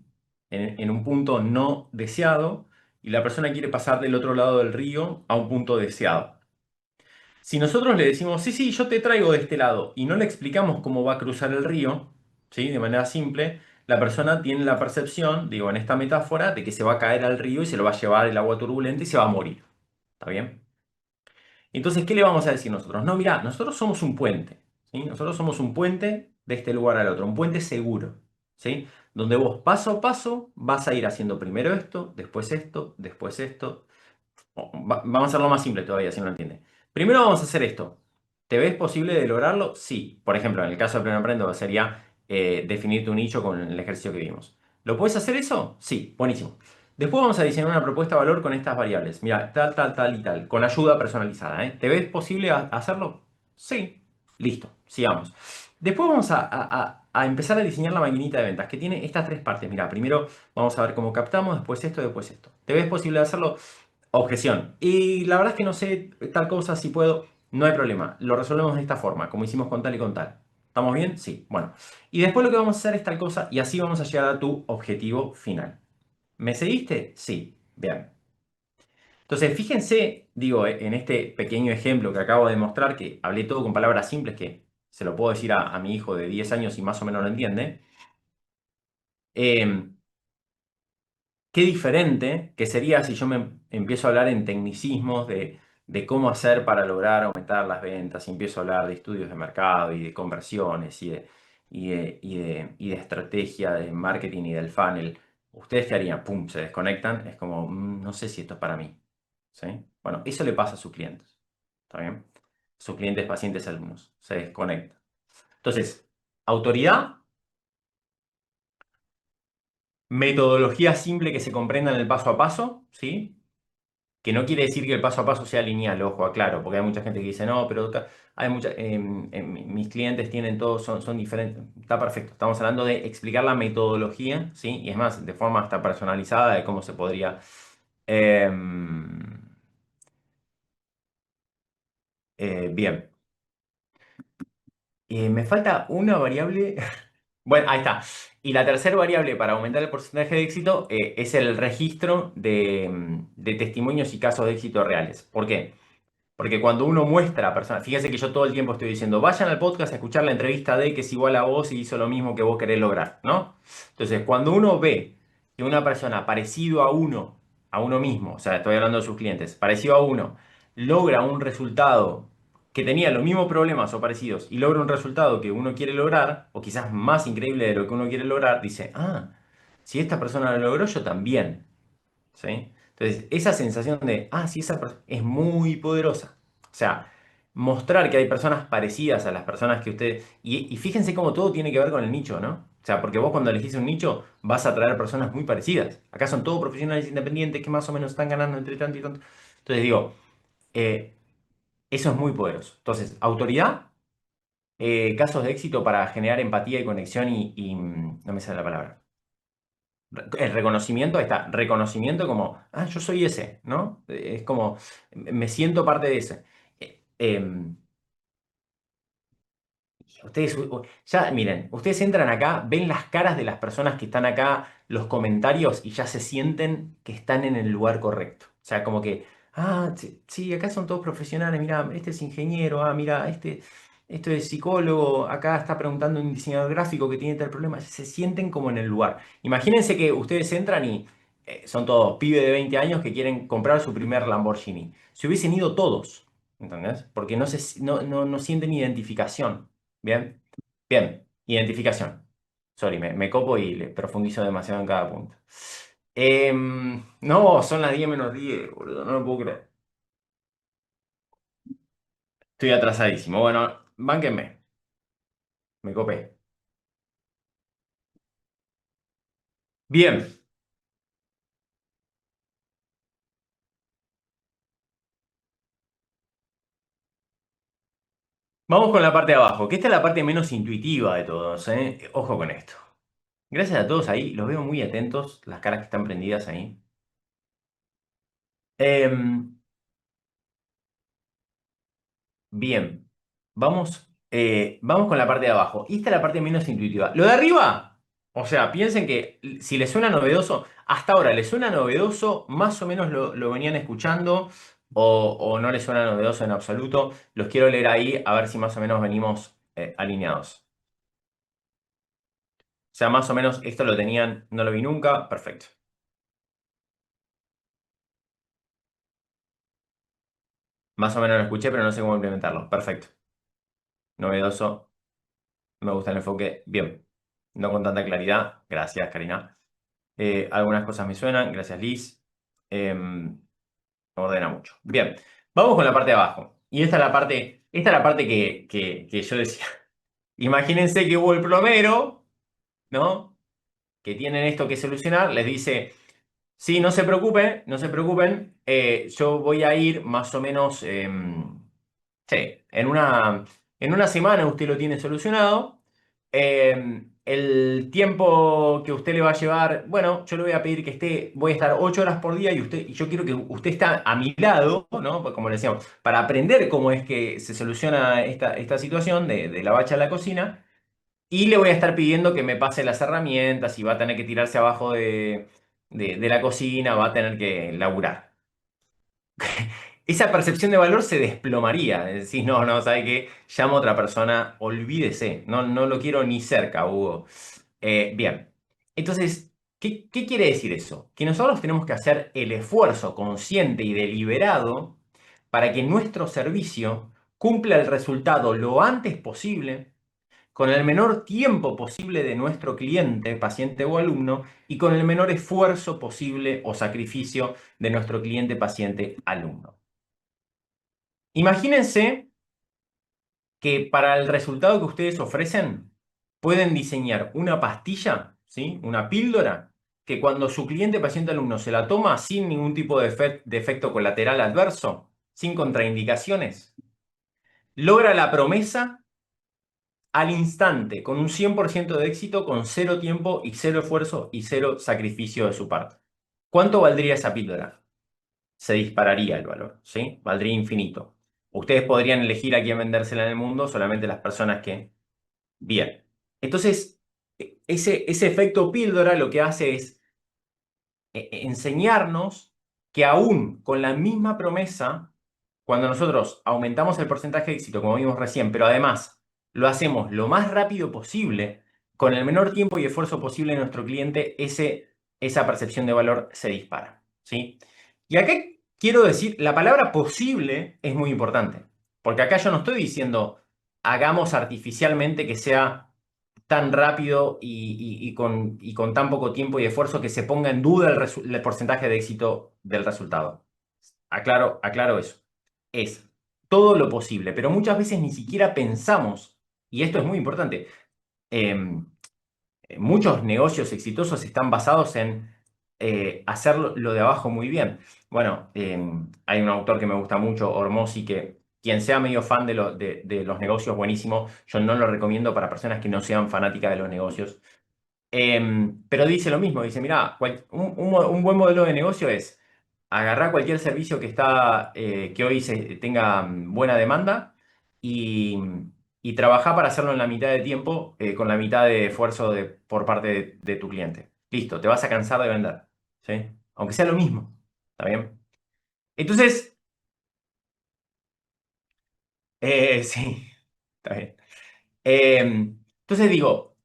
Speaker 1: En un punto no deseado, y la persona quiere pasar del otro lado del río a un punto deseado. Si nosotros le decimos, sí, sí, yo te traigo de este lado, y no le explicamos cómo va a cruzar el río, ¿sí? De manera simple, la persona tiene la percepción, digo, en esta metáfora, de que se va a caer al río y se lo va a llevar el agua turbulenta y se va a morir. ¿Está bien? Entonces, ¿qué le vamos a decir nosotros? No, mira, nosotros somos un puente, ¿sí? Nosotros somos un puente de este lugar al otro, un puente seguro, ¿sí? Donde vos paso a paso vas a ir haciendo primero esto, después esto, después esto. Vamos a hacerlo más simple todavía, si no lo entiende. Primero vamos a hacer esto. ¿Te ves posible de lograrlo? Sí. Por ejemplo, en el caso de Pleno Emprendo sería definir tu nicho con el ejercicio que vimos. ¿Lo puedes hacer eso? Sí, buenísimo. Después vamos a diseñar una propuesta de valor con estas variables. Mira, tal, tal, tal y tal, con ayuda personalizada, ¿eh? ¿Te ves posible hacerlo? Sí. Listo, sigamos. Después vamos a empezar a diseñar la maquinita de ventas, que tiene estas tres partes. Mira, primero vamos a ver cómo captamos, después esto, después esto. ¿Te ves posible hacerlo? Objeción. Y la verdad es que no sé tal cosa, si puedo, no hay problema. Lo resolvemos de esta forma, como hicimos con tal y con tal. ¿Estamos bien? Sí. Bueno. Y después lo que vamos a hacer es tal cosa y así vamos a llegar a tu objetivo final. ¿Me seguiste? Sí. Bien. Entonces, fíjense, digo, en este pequeño ejemplo que acabo de mostrar, que hablé todo con palabras simples, que se lo puedo decir a mi hijo de 10 años y más o menos lo entiende. Eh, Qué diferente que sería si yo me empiezo a hablar en tecnicismos de cómo hacer para lograr aumentar las ventas, y empiezo a hablar de estudios de mercado y de conversiones y de estrategia de marketing y del funnel. ¿Ustedes qué harían? ¡Pum! Se desconectan. Es como, no sé si esto es para mí. ¿Sí? Bueno, eso le pasa a sus clientes. ¿Está bien? Sus clientes, pacientes, alumnos. Se desconectan. Entonces, autoridad, metodología simple que se comprenda en el paso a paso, ¿sí? Que no quiere decir que el paso a paso sea lineal, ojo, aclaro, porque hay mucha gente que dice, no, pero hay mis clientes tienen todos, son diferentes. Está perfecto. Estamos hablando de explicar la metodología, ¿sí? Y es más, de forma hasta personalizada de cómo se podría. Bien. Me falta una variable. Bueno, ahí está. Y la tercera variable para aumentar el porcentaje de éxito es el registro de testimonios y casos de éxito reales. ¿Por qué? Porque cuando uno muestra a personas, fíjense que yo todo el tiempo estoy diciendo, vayan al podcast a escuchar la entrevista de que es igual a vos y hizo lo mismo que vos querés lograr, ¿no? Entonces, cuando uno ve que una persona parecido a uno mismo, o sea, estoy hablando de sus clientes, parecido a uno, logra un resultado que tenía los mismos problemas o parecidos y logra un resultado que uno quiere lograr, o quizás más increíble de lo que uno quiere lograr, dice, si esta persona lo logró, yo también. ¿Sí? Entonces, esa sensación de, sí, esa persona es muy poderosa. O sea, mostrar que hay personas parecidas a las personas que usted... Y fíjense cómo todo tiene que ver con el nicho, ¿no? O sea, porque vos cuando elegís un nicho vas a atraer personas muy parecidas. Acá son todos profesionales independientes que más o menos están ganando entre tanto y tanto. Entonces digo, eh, eso es muy poderoso. Entonces, autoridad, casos de éxito para generar empatía y conexión no me sale la palabra. El reconocimiento, ahí está, reconocimiento como, yo soy ese, ¿no? Es como, me siento parte de ese. Ustedes, ya, miren, ustedes entran acá, ven las caras de las personas que están acá, los comentarios, y ya se sienten que están en el lugar correcto. O sea, como que, sí, sí, acá son todos profesionales, mira, este es ingeniero, mira, esto es psicólogo, acá está preguntando un diseñador gráfico que tiene tal problema. Se sienten como en el lugar. Imagínense que ustedes entran y son todos pibes de 20 años que quieren comprar su primer Lamborghini. Se hubiesen ido todos, ¿entendés? Porque no sienten identificación. Bien, bien, identificación. Sorry, me copo y le profundizo demasiado en cada punto. No, son las 10 menos 10, boludo, no lo puedo creer. Estoy atrasadísimo. Bueno, bánquenme, me copé. Bien, vamos con la parte de abajo, que esta es la parte menos intuitiva de todos, ¿eh? Ojo con esto. Gracias a todos ahí, los veo muy atentos, las caras que están prendidas ahí. Em, Bien, vamos con la parte de abajo. Y esta es la parte menos intuitiva. Lo de arriba, o sea, piensen que si les suena novedoso, hasta ahora les suena novedoso, más o menos lo venían escuchando, o no les suena novedoso en absoluto. Los quiero leer ahí a ver si más o menos venimos alineados. O sea, más o menos esto lo tenían, no lo vi nunca, perfecto. Más o menos lo escuché, pero no sé cómo implementarlo. Perfecto. Novedoso, me gusta el enfoque. Bien. No con tanta claridad. Gracias, Karina. Algunas cosas me suenan, gracias Liz. Me ordena mucho. Bien, vamos con la parte de abajo. Y esta es la parte esta es la parte que yo decía. Imagínense que hubo el plomero, ¿no? Que tienen esto que solucionar, les dice, sí, no se preocupen, no se preocupen, yo voy a ir más o menos, sí, en una semana usted lo tiene solucionado. El tiempo que usted le va a llevar, bueno, yo le voy a pedir que esté, voy a estar 8 horas por día y yo quiero que usted esté a mi lado, ¿no? Pues como le decíamos, para aprender cómo es que se soluciona esta situación de la bacha a la cocina. Y le voy a estar pidiendo que me pase las herramientas y va a tener que tirarse abajo de la cocina, va a tener que laburar. Esa percepción de valor se desplomaría. Decís, no, no, ¿sabe qué? Llamo a otra persona, olvídese. No, no lo quiero ni cerca, Hugo. Bien. Entonces, ¿qué quiere decir eso? Que nosotros tenemos que hacer el esfuerzo consciente y deliberado para que nuestro servicio cumpla el resultado lo antes posible, con el menor tiempo posible de nuestro cliente, paciente o alumno, y con el menor esfuerzo posible o sacrificio de nuestro cliente, paciente, alumno. Imagínense que para el resultado que ustedes ofrecen, pueden diseñar una pastilla, ¿sí? Una píldora, que cuando su cliente, paciente, alumno se la toma sin ningún tipo de efecto colateral adverso, sin contraindicaciones, logra la promesa al instante, con un 100% de éxito, con cero tiempo y cero esfuerzo y cero sacrificio de su parte. ¿Cuánto valdría esa píldora? Se dispararía el valor, ¿sí? Valdría infinito. Ustedes podrían elegir a quién vendérsela en el mundo, solamente las personas que... Bien. Entonces, ese efecto píldora lo que hace es enseñarnos que aún con la misma promesa, cuando nosotros aumentamos el porcentaje de éxito, como vimos recién, pero además lo hacemos lo más rápido posible, con el menor tiempo y esfuerzo posible de nuestro cliente, esa percepción de valor se dispara, ¿sí? Y acá quiero decir, la palabra posible es muy importante, porque acá yo no estoy diciendo hagamos artificialmente que sea tan rápido y con tan poco tiempo y esfuerzo que se ponga en duda el porcentaje de éxito del resultado. Aclaro eso. Es todo lo posible, pero muchas veces ni siquiera pensamos, y esto es muy importante, em, muchos negocios exitosos están basados en hacer lo de abajo muy bien. Bueno, hay un autor que me gusta mucho, Hormozy, que quien sea medio fan de los negocios, buenísimo. Yo no lo recomiendo para personas que no sean fanáticas de los negocios. Pero dice lo mismo, dice, mira, un buen modelo de negocio es agarrar cualquier servicio que hoy tenga buena demanda y, y trabajar para hacerlo en la mitad de tiempo, con la mitad de esfuerzo por parte de tu cliente. Listo, te vas a cansar de vender, ¿sí? Aunque sea lo mismo, ¿está bien? Entonces, sí, está bien. Entonces digo,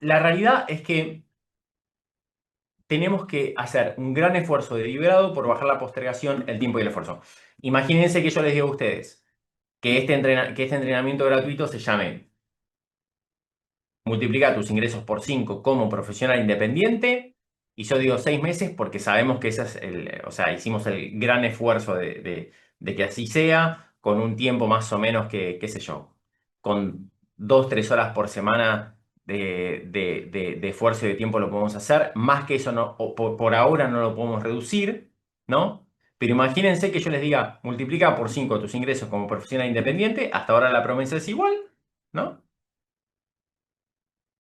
Speaker 1: la realidad es que tenemos que hacer un gran esfuerzo deliberado por bajar la postergación, el tiempo y el esfuerzo. Imagínense que yo les digo a ustedes que que este entrenamiento gratuito se llame Multiplica tus ingresos por 5 como profesional independiente. Y yo digo 6 meses porque sabemos que ese es o sea, hicimos el gran esfuerzo de que así sea, con un tiempo más o menos que, qué sé yo, con 2, 3 horas por semana de esfuerzo y de tiempo lo podemos hacer. Más que eso, no, o por ahora no lo podemos reducir, ¿no? Pero imagínense que yo les diga, multiplica por 5 tus ingresos como profesional independiente. Hasta ahora la promesa es igual, ¿no?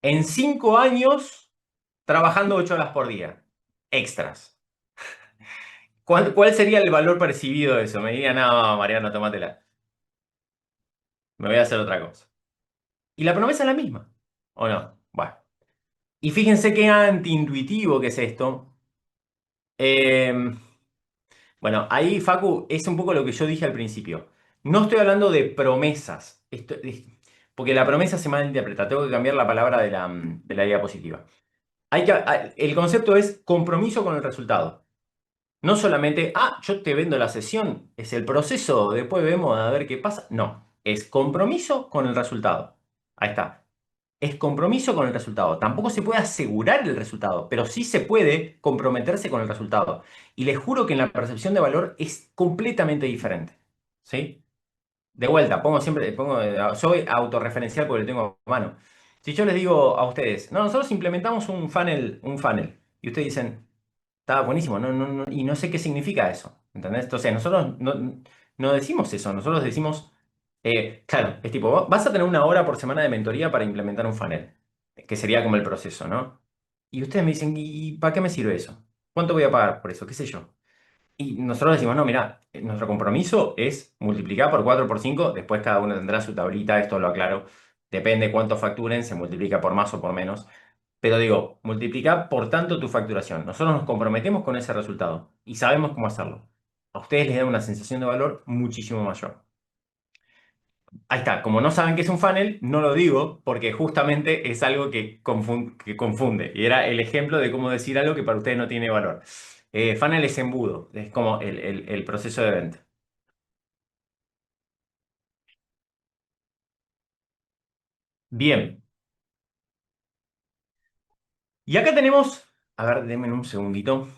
Speaker 1: En 5 años, trabajando 8 horas por día, extras. ¿Cuál sería el valor percibido de eso? Me dirían, no, Mariano, tómatela. Me voy a hacer otra cosa. Y la promesa es la misma, ¿o no? Bueno. Y fíjense qué antiintuitivo que es esto. Eh, bueno, ahí, Facu, es un poco lo que yo dije al principio. No estoy hablando de promesas, porque la promesa se malinterpreta. Tengo que cambiar la palabra de la diapositiva. El concepto es compromiso con el resultado. No solamente, yo te vendo la sesión, es el proceso, después vemos a ver qué pasa. No, es compromiso con el resultado. Ahí está. Es compromiso con el resultado. Tampoco se puede asegurar el resultado, pero sí se puede comprometerse con el resultado. Y les juro que en la percepción de valor es completamente diferente. ¿Sí? de vuelta, soy autorreferencial porque lo tengo a mano. Si yo les digo a ustedes, no, nosotros implementamos un funnel, y ustedes dicen, está buenísimo, y no sé qué significa eso, ¿entendés? Entonces, nosotros no decimos eso, nosotros decimos, claro, es tipo, vas a tener una hora por semana de mentoría para implementar un funnel, que sería como el proceso, ¿no? Y ustedes me dicen, ¿y para qué me sirve eso? ¿Cuánto voy a pagar por eso? ¿Qué sé yo? Y nosotros decimos, no, mira, nuestro compromiso es multiplicar por 4 por 5. Después cada uno tendrá su tablita, esto lo aclaro, depende cuánto facturen, se multiplica por más o por menos, pero digo, multiplica por tanto tu facturación. Nosotros nos comprometemos con ese resultado y sabemos cómo hacerlo. A ustedes les da una sensación de valor muchísimo mayor. Ahí está, como no saben qué es un funnel, no lo digo porque justamente es algo que confunde. Y era el ejemplo de cómo decir algo que para ustedes no tiene valor. Funnel es embudo, es como el proceso de venta. Bien, y acá tenemos, a ver, denme un segundito.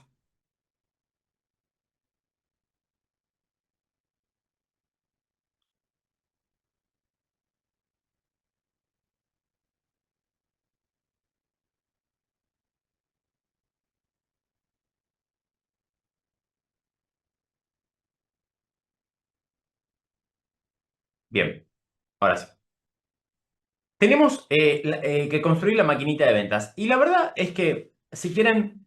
Speaker 1: Bien, ahora sí. Tenemos que construir la maquinita de ventas. Y la verdad es que, si quieren,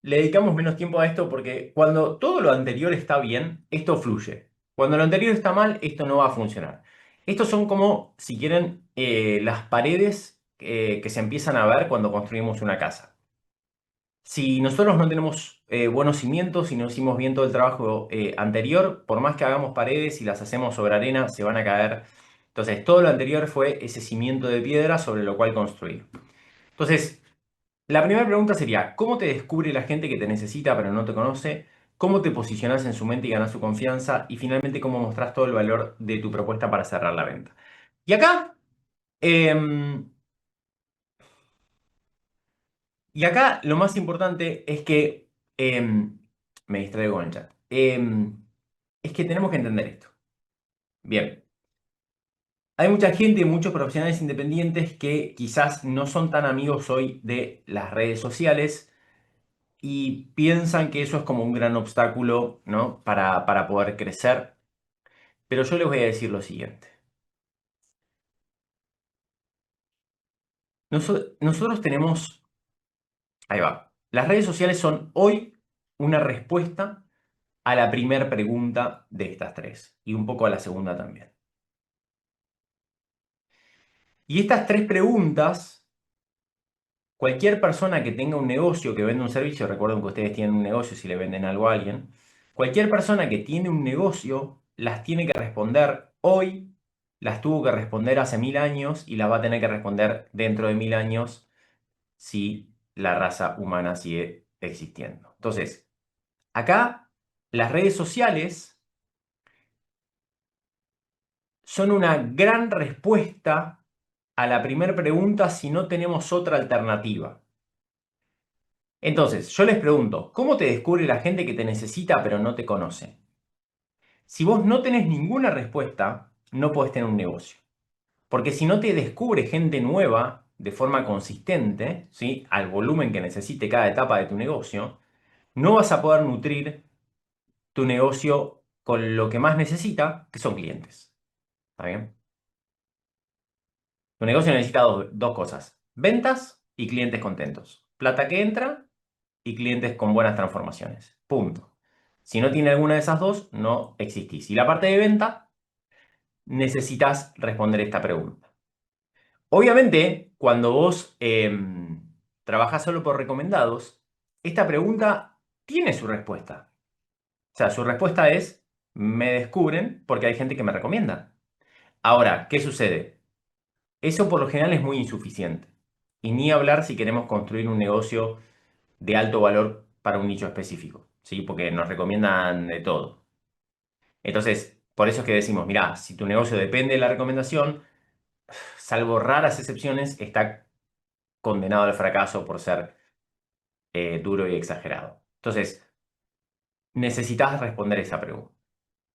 Speaker 1: le dedicamos menos tiempo a esto porque cuando todo lo anterior está bien, esto fluye. Cuando lo anterior está mal, esto no va a funcionar. Estos son como, si quieren, las paredes que se empiezan a ver cuando construimos una casa. Si nosotros no tenemos buenos cimientos y no hicimos bien todo el trabajo anterior, por más que hagamos paredes y las hacemos sobre arena, se van a caer. Entonces, todo lo anterior fue ese cimiento de piedra sobre lo cual construir. Entonces, la primera pregunta sería, ¿cómo te descubre la gente que te necesita pero no te conoce? ¿Cómo te posicionas en su mente y ganas su confianza? Y finalmente, ¿cómo mostrás todo el valor de tu propuesta para cerrar la venta? Y acá, em, lo más importante es que, me distraigo con el chat. Es que tenemos que entender esto. Bien, hay mucha gente, muchos profesionales independientes que quizás no son tan amigos hoy de las redes sociales y piensan que eso es como un gran obstáculo, ¿no? Para poder crecer. Pero yo les voy a decir lo siguiente. Nosotros tenemos, ahí va, las redes sociales son hoy una respuesta a la primera pregunta de estas tres y un poco a la segunda también. Y estas tres preguntas, cualquier persona que tenga un negocio, que venda un servicio, recuerden que ustedes tienen un negocio si le venden algo a alguien, cualquier persona que tiene un negocio las tiene que responder hoy, las tuvo que responder hace 1000 años y las va a tener que responder dentro de 1000 años si la raza humana sigue existiendo. Entonces, acá las redes sociales son una gran respuesta a la primera pregunta si no tenemos otra alternativa. Entonces, yo les pregunto, ¿cómo te descubre la gente que te necesita pero no te conoce? Si vos no tenés ninguna respuesta, no podés tener un negocio. Porque si no te descubre gente nueva de forma consistente, ¿sí? Al volumen que necesite cada etapa de tu negocio, no vas a poder nutrir tu negocio con lo que más necesita, que son clientes. ¿Está bien? Tu negocio necesita dos cosas, ventas y clientes contentos. Plata que entra y clientes con buenas transformaciones. Punto. Si no tiene alguna de esas dos, no existís. Y la parte de venta, necesitas responder esta pregunta. Obviamente, cuando vos trabajás solo por recomendados, esta pregunta tiene su respuesta. O sea, su respuesta es, me descubren porque hay gente que me recomienda. Ahora, ¿qué sucede? Eso por lo general es muy insuficiente. Y ni hablar si queremos construir un negocio de alto valor para un nicho específico, ¿sí? Porque nos recomiendan de todo. Entonces, por eso es que decimos, mira, si tu negocio depende de la recomendación, salvo raras excepciones, está condenado al fracaso por ser duro y exagerado. Entonces, necesitas responder esa pregunta.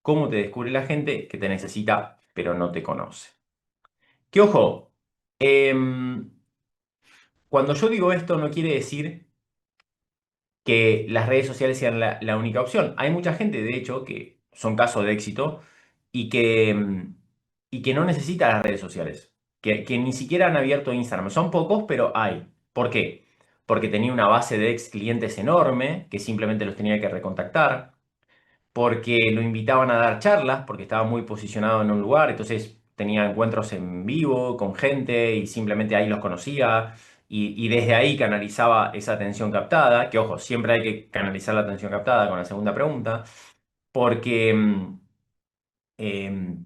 Speaker 1: ¿Cómo te descubre la gente que te necesita pero no te conoce. Que ojo, em, cuando yo digo esto no quiere decir que las redes sociales sean la única opción. Hay mucha gente, de hecho, que son casos de éxito y que no necesita las redes sociales, que ni siquiera han abierto Instagram. Son pocos, pero hay. ¿Por qué? Porque tenía una base de ex clientes enorme, que simplemente los tenía que recontactar, porque lo invitaban a dar charlas, porque estaba muy posicionado en un lugar, entonces tenía encuentros en vivo con gente y simplemente ahí los conocía y desde ahí canalizaba esa atención captada, que ojo, siempre hay que canalizar la atención captada con la segunda pregunta, porque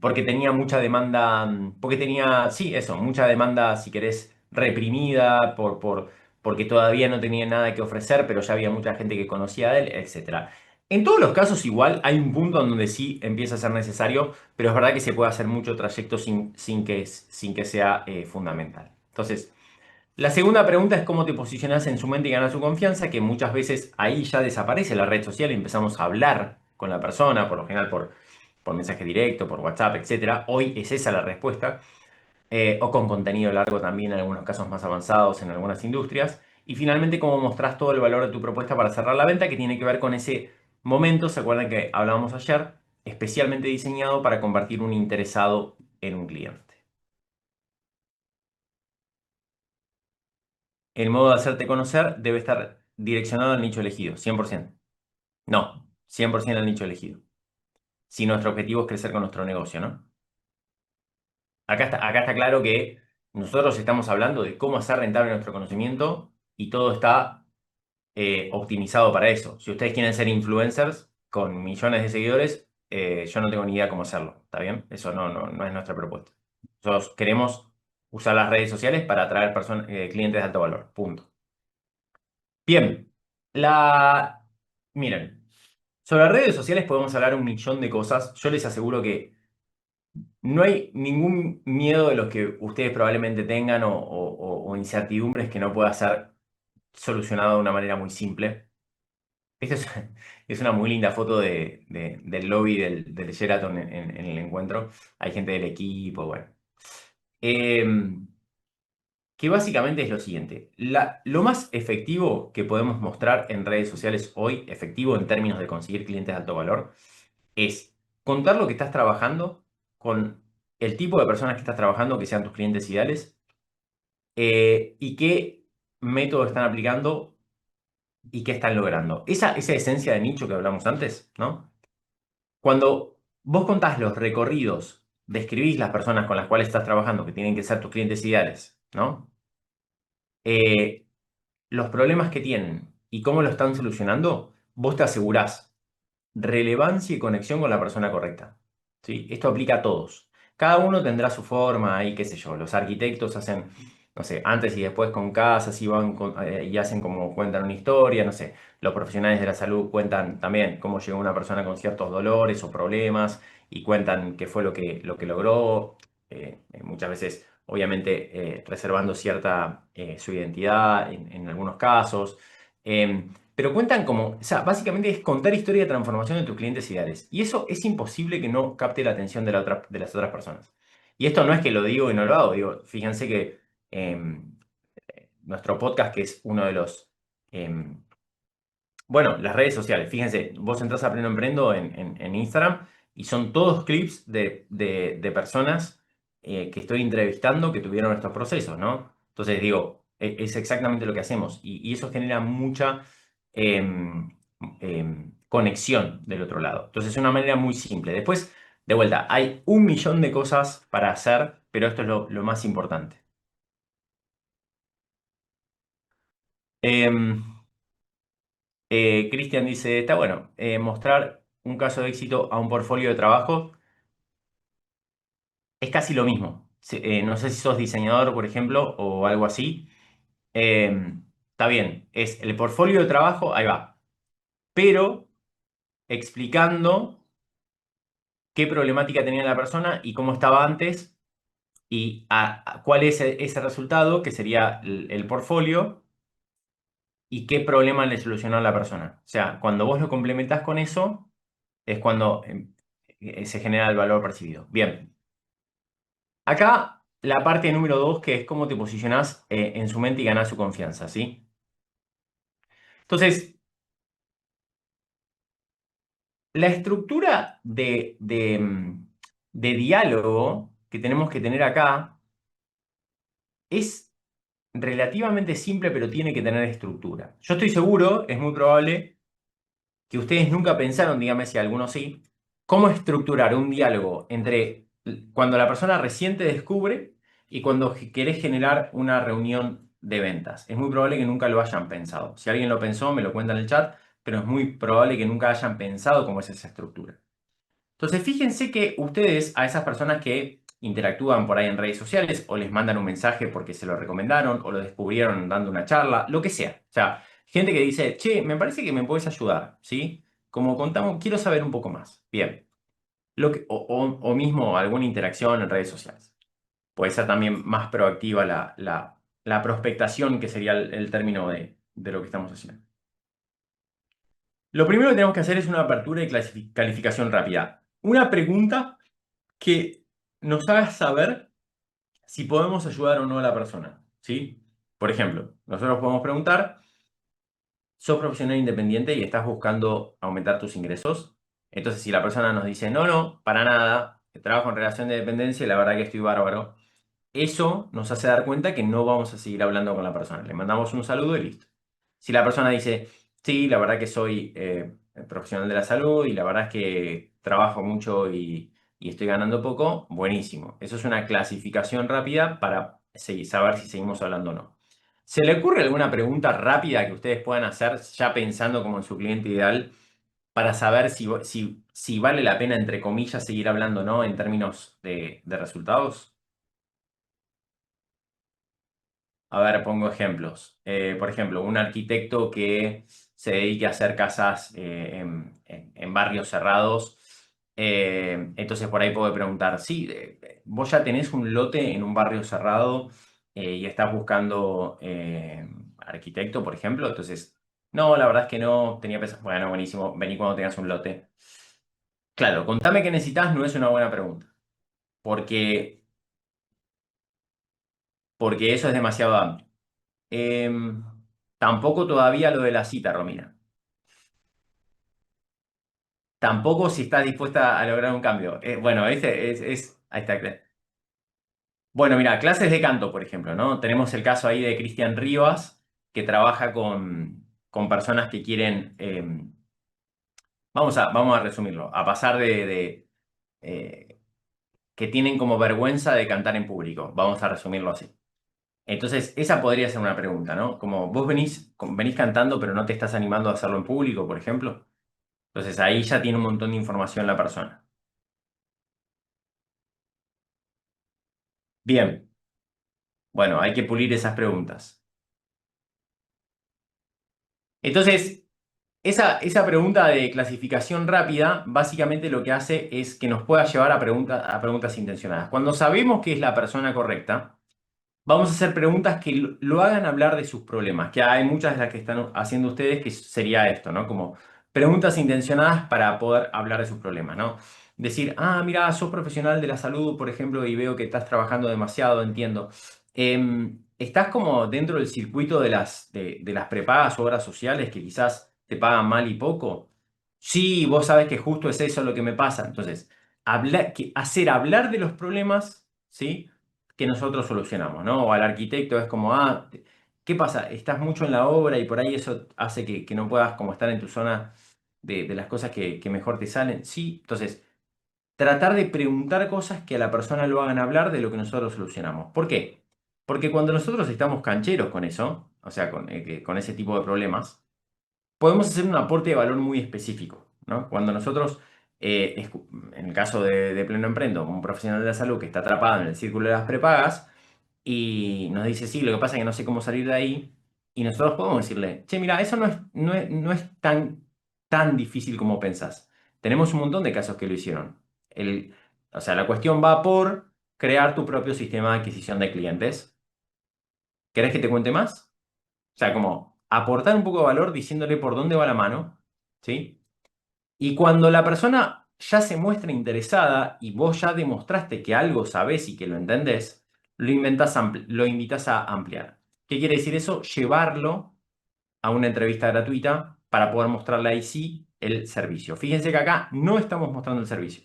Speaker 1: porque tenía mucha demanda, porque tenía, sí, eso, mucha demanda, si querés, reprimida, porque todavía no tenía nada que ofrecer, pero ya había mucha gente que conocía a él, etcétera. En todos los casos igual hay un punto en donde sí empieza a ser necesario, pero es verdad que se puede hacer mucho trayecto sin que sea fundamental. Entonces, la segunda pregunta es cómo te posicionas en su mente y ganas su confianza, que muchas veces ahí ya desaparece la red social y empezamos a hablar con la persona, por lo general por mensaje directo, por WhatsApp, etcétera. Hoy es esa la respuesta, o con contenido largo también en algunos casos más avanzados en algunas industrias. Y finalmente, cómo mostrás todo el valor de tu propuesta para cerrar la venta, que tiene que ver con ese momento, ¿se acuerdan que hablábamos ayer? Especialmente diseñado para convertir un interesado en un cliente. El modo de hacerte conocer debe estar direccionado al nicho elegido, 100%. No, 100% al nicho elegido. Si nuestro objetivo es crecer con nuestro negocio, ¿no? Acá está claro que nosotros estamos hablando de cómo hacer rentable nuestro conocimiento y todo está optimizado para eso. Si ustedes quieren ser influencers con millones de seguidores, yo no tengo ni idea cómo hacerlo, ¿está bien? Eso no es nuestra propuesta. Nosotros queremos usar las redes sociales para atraer clientes de alto valor, punto. Bien, miren, sobre las redes sociales podemos hablar un millón de cosas. Yo les aseguro que no hay ningún miedo de los que ustedes probablemente tengan o incertidumbres que no pueda ser solucionado de una manera muy simple. Esta es una muy linda foto del lobby del Sheraton en el encuentro. Hay gente del equipo, bueno. Em, que básicamente es lo siguiente. Lo más efectivo que podemos mostrar en redes sociales hoy, efectivo en términos de conseguir clientes de alto valor, es contar lo que estás trabajando con el tipo de personas que estás trabajando, que sean tus clientes ideales, y qué método están aplicando y qué están logrando. Esa esencia de nicho que hablamos antes, ¿no? Cuando vos contás los recorridos, describís las personas con las cuales estás trabajando, que tienen que ser tus clientes ideales, ¿no? Eh, los problemas que tienen y cómo lo están solucionando, vos te asegurás relevancia y conexión con la persona correcta. ¿Sí? Esto aplica a todos. Cada uno tendrá su forma y qué sé yo. Los arquitectos hacen, no sé, antes y después con casas y y hacen como cuentan una historia, no sé. Los profesionales de la salud cuentan también cómo llegó una persona con ciertos dolores o problemas y cuentan qué fue lo que logró. Muchas veces, obviamente, reservando cierta su identidad en algunos casos. Pero cuentan como, o sea, básicamente es contar historia de transformación de tus clientes ideales. Y eso es imposible que no capte la atención de las otras personas. Y esto no es que lo digo y no lo hago, digo, fíjense que nuestro podcast, que es uno de los, em, bueno, las redes sociales, fíjense, vos entras a Pleno Emprendo en Instagram y son todos clips de personas que estoy entrevistando que tuvieron estos procesos, ¿no? Entonces digo, es exactamente lo que hacemos y eso genera mucha em, conexión del otro lado. Entonces es una manera muy simple. Después, de vuelta, hay un millón de cosas para hacer, pero esto es lo más importante. Em, Cristian dice, está bueno, mostrar un caso de éxito a un portfolio de trabajo es casi lo mismo. No sé si sos diseñador, por ejemplo, o algo así. Está bien, es el portfolio de trabajo, ahí va, pero explicando qué problemática tenía la persona y cómo estaba antes y cuál es ese resultado, que sería el portfolio, y qué problema le solucionó a la persona. O sea, cuando vos lo complementás con eso, es cuando se genera el valor percibido. Bien. Acá la parte número 2, que es cómo te posicionás en su mente y ganás su confianza, ¿sí? Entonces, la estructura de diálogo que tenemos que tener acá es relativamente simple, pero tiene que tener estructura. Yo estoy seguro, es muy probable que ustedes nunca pensaron, dígame si algunos sí, cómo estructurar un diálogo entre cuando la persona recién te descubre y cuando querés generar una reunión de ventas. Es muy probable que nunca lo hayan pensado. Si alguien lo pensó, me lo cuenta en el chat, pero es muy probable que nunca hayan pensado cómo es esa estructura. Entonces, fíjense que ustedes a esas personas que interactúan por ahí en redes sociales o les mandan un mensaje porque se lo recomendaron o lo descubrieron dando una charla, lo que sea. O sea, gente que dice, che, me parece que me puedes ayudar, ¿sí? Como contamos, quiero saber un poco más. Bien. O mismo alguna interacción en redes sociales. Puede ser también más proactiva la prospectación, que sería el término de lo que estamos haciendo. Lo primero que tenemos que hacer es una apertura y calificación rápida. Una pregunta que nos haga saber si podemos ayudar o no a la persona, ¿sí? Por ejemplo, nosotros podemos preguntar, ¿sos profesional independiente y estás buscando aumentar tus ingresos? Entonces, si la persona nos dice, no, no, para nada, trabajo en relación de dependencia y la verdad que estoy bárbaro, eso nos hace dar cuenta que no vamos a seguir hablando con la persona. Le mandamos un saludo y listo. Si la persona dice, sí, la verdad que soy profesional de la salud y la verdad es que trabajo mucho y estoy ganando poco, buenísimo. Eso es una clasificación rápida para saber si seguimos hablando o no. ¿Se le ocurre alguna pregunta rápida que ustedes puedan hacer ya pensando como en su cliente ideal para saber si vale la pena, entre comillas, seguir hablando o no en términos de resultados? A ver, pongo ejemplos. Por ejemplo, un arquitecto que se dedique a hacer casas en barrios cerrados. Entonces por ahí puedo preguntar, sí, vos ya tenés un lote en un barrio cerrado y estás buscando arquitecto, por ejemplo. Entonces, no, la verdad es que no, tenía pensado, bueno, buenísimo, vení cuando tengas un lote. Claro, contame qué necesitas no es una buena pregunta, porque, porque eso es demasiado amplio. Em, Tampoco todavía lo de la cita, Romina. Tampoco si estás dispuesta a lograr un cambio. Bueno, ahí está. Bueno, mira, clases de canto, por ejemplo, ¿no? Tenemos el caso ahí de Cristian Rivas, que trabaja con personas que quieren, vamos a resumirlo, a pasar eh, que tienen como vergüenza de cantar en público. Vamos a resumirlo así. Entonces, esa podría ser una pregunta, ¿no? Como vos venís cantando, pero no te estás animando a hacerlo en público, por ejemplo. Entonces ahí ya tiene un montón de información la persona. Bien, bueno, hay que pulir esas preguntas. Entonces, esa pregunta de clasificación rápida, básicamente lo que hace es que nos pueda llevar a preguntas intencionadas. Cuando sabemos que es la persona correcta, vamos a hacer preguntas que lo hagan hablar de sus problemas, que hay muchas de las que están haciendo ustedes que sería esto, ¿no? Como preguntas intencionadas para poder hablar de sus problemas, ¿no? Decir, ah, mira, sos profesional de la salud, por ejemplo, y veo que estás trabajando demasiado, entiendo. ¿Estás como dentro del circuito de las prepagas o obras sociales que quizás te pagan mal y poco? Sí, vos sabés que justo es eso lo que me pasa. Entonces, hacer hablar de los problemas, ¿sí? Que nosotros solucionamos, ¿no? O al arquitecto es como, ah, ¿qué pasa? Estás mucho en la obra y por ahí eso hace que no puedas como estar en tu zona de las cosas que mejor te salen. Sí, entonces, tratar de preguntar cosas que a la persona lo hagan hablar de lo que nosotros solucionamos. ¿Por qué? Porque cuando nosotros estamos cancheros con eso, o sea, con ese tipo de problemas, podemos hacer un aporte de valor muy específico, ¿no? Cuando nosotros, en el caso de Pleno Emprendo, un profesional de la salud que está atrapado en el círculo de las prepagas y nos dice, sí, lo que pasa es que no sé cómo salir de ahí, y nosotros podemos decirle, che, mira, eso no es tan difícil como pensás. Tenemos un montón de casos que lo hicieron. O sea, la cuestión va por crear tu propio sistema de adquisición de clientes. ¿Querés que te cuente más? O sea, como aportar un poco de valor diciéndole por dónde va la mano, ¿sí? Y cuando la persona ya se muestra interesada y vos ya demostraste que algo sabés y que lo entendés, lo invitas a ampliar. ¿Qué quiere decir eso? Llevarlo a una entrevista gratuita para poder mostrarle ahí sí el servicio. Fíjense que acá no estamos mostrando el servicio.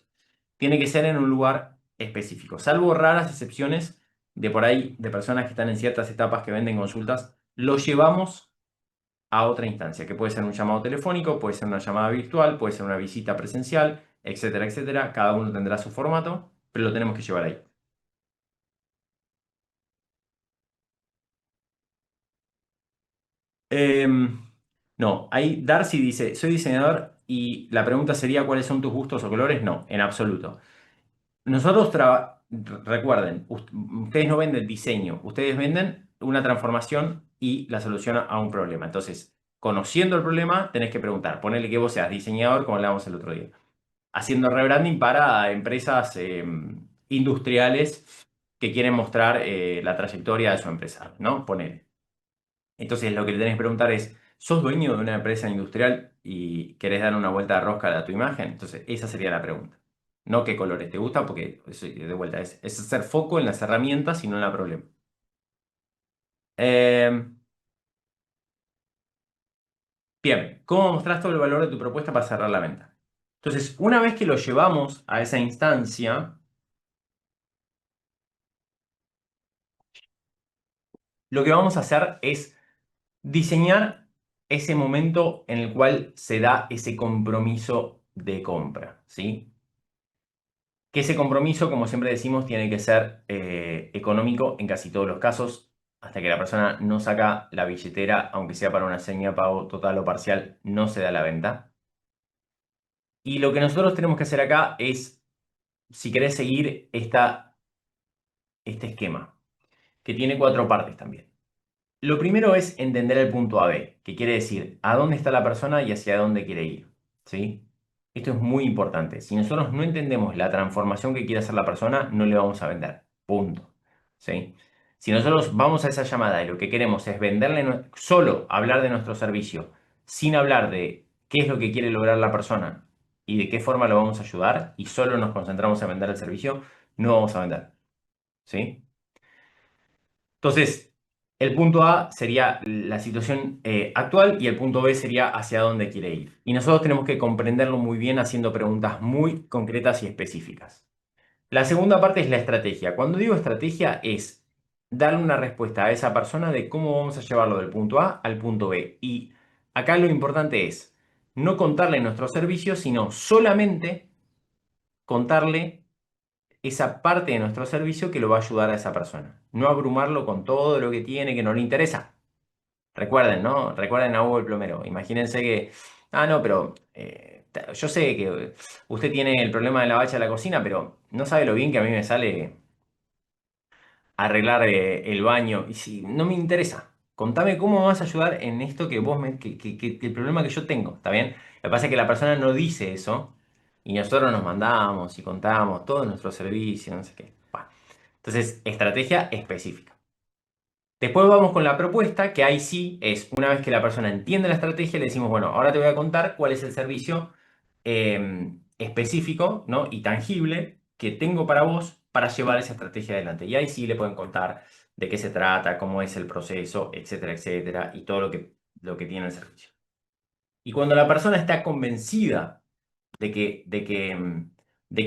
Speaker 1: Tiene que ser en un lugar específico, salvo raras excepciones de por ahí, de personas que están en ciertas etapas que venden consultas, lo llevamos a otra instancia, que puede ser un llamado telefónico, puede ser una llamada virtual, puede ser una visita presencial, etcétera, etcétera. Cada uno tendrá su formato, pero lo tenemos que llevar ahí. No, ahí Darcy dice, soy diseñador y la pregunta sería, ¿cuáles son tus gustos o colores? No, en absoluto. Nosotros, recuerden, ustedes no venden diseño, ustedes venden una transformación y la solución a un problema. Entonces, conociendo el problema, tenés que preguntar, ponele que vos seas diseñador, como hablábamos el otro día, haciendo rebranding para empresas industriales que quieren mostrar la trayectoria de su empresa, ¿no? Ponele. Entonces, lo que le tenés que preguntar es, ¿sos dueño de una empresa industrial y querés dar una vuelta de rosca a tu imagen? Entonces, esa sería la pregunta. No qué colores te gustan, porque de vuelta es hacer foco en las herramientas y no en la problema. Eh, bien, ¿cómo mostrás todo el valor de tu propuesta para cerrar la venta? Entonces, una vez que lo llevamos a esa instancia, lo que vamos a hacer es diseñar ese momento en el cual se da ese compromiso de compra, ¿sí? Que ese compromiso, como siempre decimos, tiene que ser económico en casi todos los casos, hasta que la persona no saca la billetera, aunque sea para una seña de pago total o parcial, no se da la venta. Y lo que nosotros tenemos que hacer acá es, si querés seguir este esquema, que tiene cuatro partes también. Lo primero es entender el punto A B, que quiere decir a dónde está la persona y hacia dónde quiere ir, ¿sí? Esto es muy importante. Si nosotros no entendemos la transformación que quiere hacer la persona, no le vamos a vender. Punto. ¿Sí? Si nosotros vamos a esa llamada y lo que queremos es venderle, solo hablar de nuestro servicio, sin hablar de qué es lo que quiere lograr la persona y de qué forma lo vamos a ayudar, y solo nos concentramos en vender el servicio, no vamos a vender. ¿Sí? Entonces, el punto A sería la situación actual y el punto B sería hacia dónde quiere ir. Y nosotros tenemos que comprenderlo muy bien haciendo preguntas muy concretas y específicas. La segunda parte es la estrategia. Cuando digo estrategia es darle una respuesta a esa persona de cómo vamos a llevarlo del punto A al punto B. Y acá lo importante es no contarle nuestro servicio, sino solamente contarle esa parte de nuestro servicio que lo va a ayudar a esa persona. No abrumarlo con todo lo que tiene que no le interesa. Recuerden, ¿no? Recuerden a Hugo el plomero. Imagínense que, no, pero yo sé que usted tiene el problema de la bacha de la cocina, pero no sabe lo bien que a mí me sale arreglar el baño. Y si no me interesa, contame cómo me vas a ayudar en esto que vos que el problema que yo tengo, ¿está bien? Lo que pasa es que la persona no dice eso y nosotros nos mandamos y contamos todo nuestro servicio, no sé qué. Bah. Entonces, estrategia específica. Después vamos con la propuesta, que ahí sí es, una vez que la persona entiende la estrategia, le decimos, bueno, ahora te voy a contar cuál es el servicio específico, ¿no? Y tangible que tengo para vos para llevar esa estrategia adelante. Y ahí sí le pueden contar de qué se trata, cómo es el proceso, etcétera, etcétera, y todo lo que tiene el servicio. Y cuando la persona está convencida de qué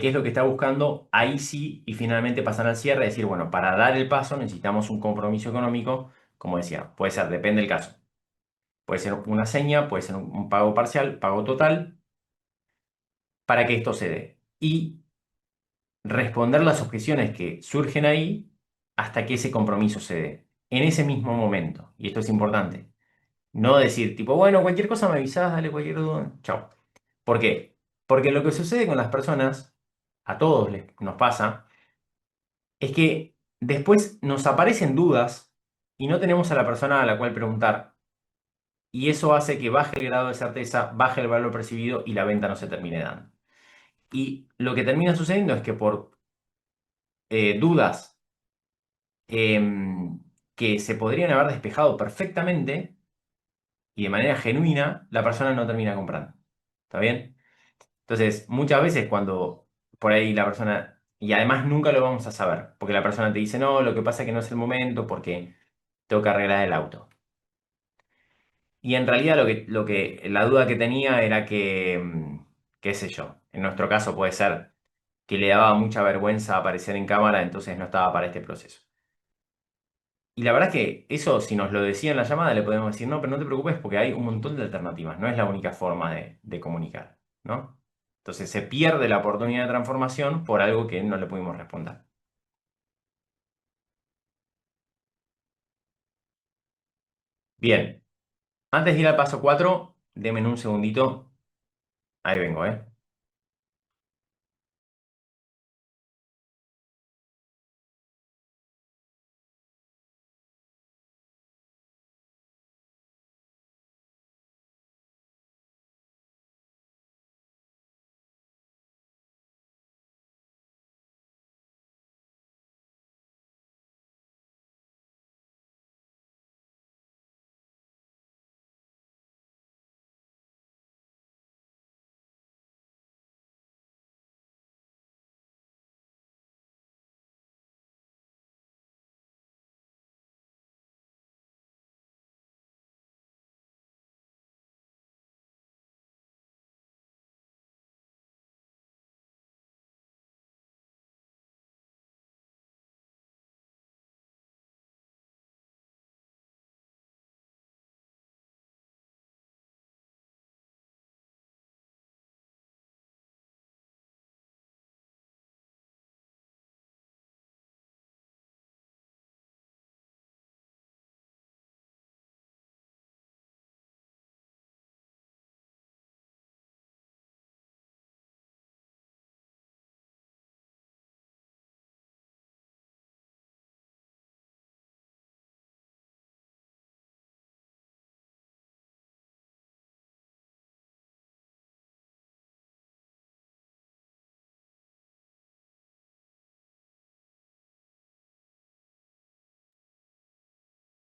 Speaker 1: es lo que está buscando, ahí sí, y finalmente pasan al cierre, decir, bueno, para dar el paso necesitamos un compromiso económico, como decía, puede ser, depende del caso. Puede ser una seña, puede ser un pago parcial, pago total, para que esto se dé. Y responder las objeciones que surgen ahí hasta que ese compromiso se dé. En ese mismo momento. Y esto es importante. No decir, tipo, bueno, cualquier cosa me avisás, dale cualquier duda, chao. ¿Por qué? Porque lo que sucede con las personas, a todos nos pasa, es que después nos aparecen dudas y no tenemos a la persona a la cual preguntar. Y eso hace que baje el grado de certeza, baje el valor percibido y la venta no se termine dando. Y lo que termina sucediendo es que por dudas que se podrían haber despejado perfectamente y de manera genuina, la persona no termina comprando. ¿Está bien? Entonces, muchas veces cuando por ahí la persona, y además nunca lo vamos a saber, porque la persona te dice, no, lo que pasa es que no es el momento porque tengo que arreglar el auto. Y en realidad la duda que tenía era que, qué sé yo, en nuestro caso puede ser que le daba mucha vergüenza aparecer en cámara, entonces no estaba para este proceso. Y la verdad es que eso, si nos lo decía en la llamada, le podemos decir, no, pero no te preocupes porque hay un montón de alternativas, no es la única forma de comunicar, ¿no? Entonces se pierde la oportunidad de transformación por algo que no le pudimos responder. Bien, antes de ir al paso 4, denme un segundito. Ahí vengo, ¿eh?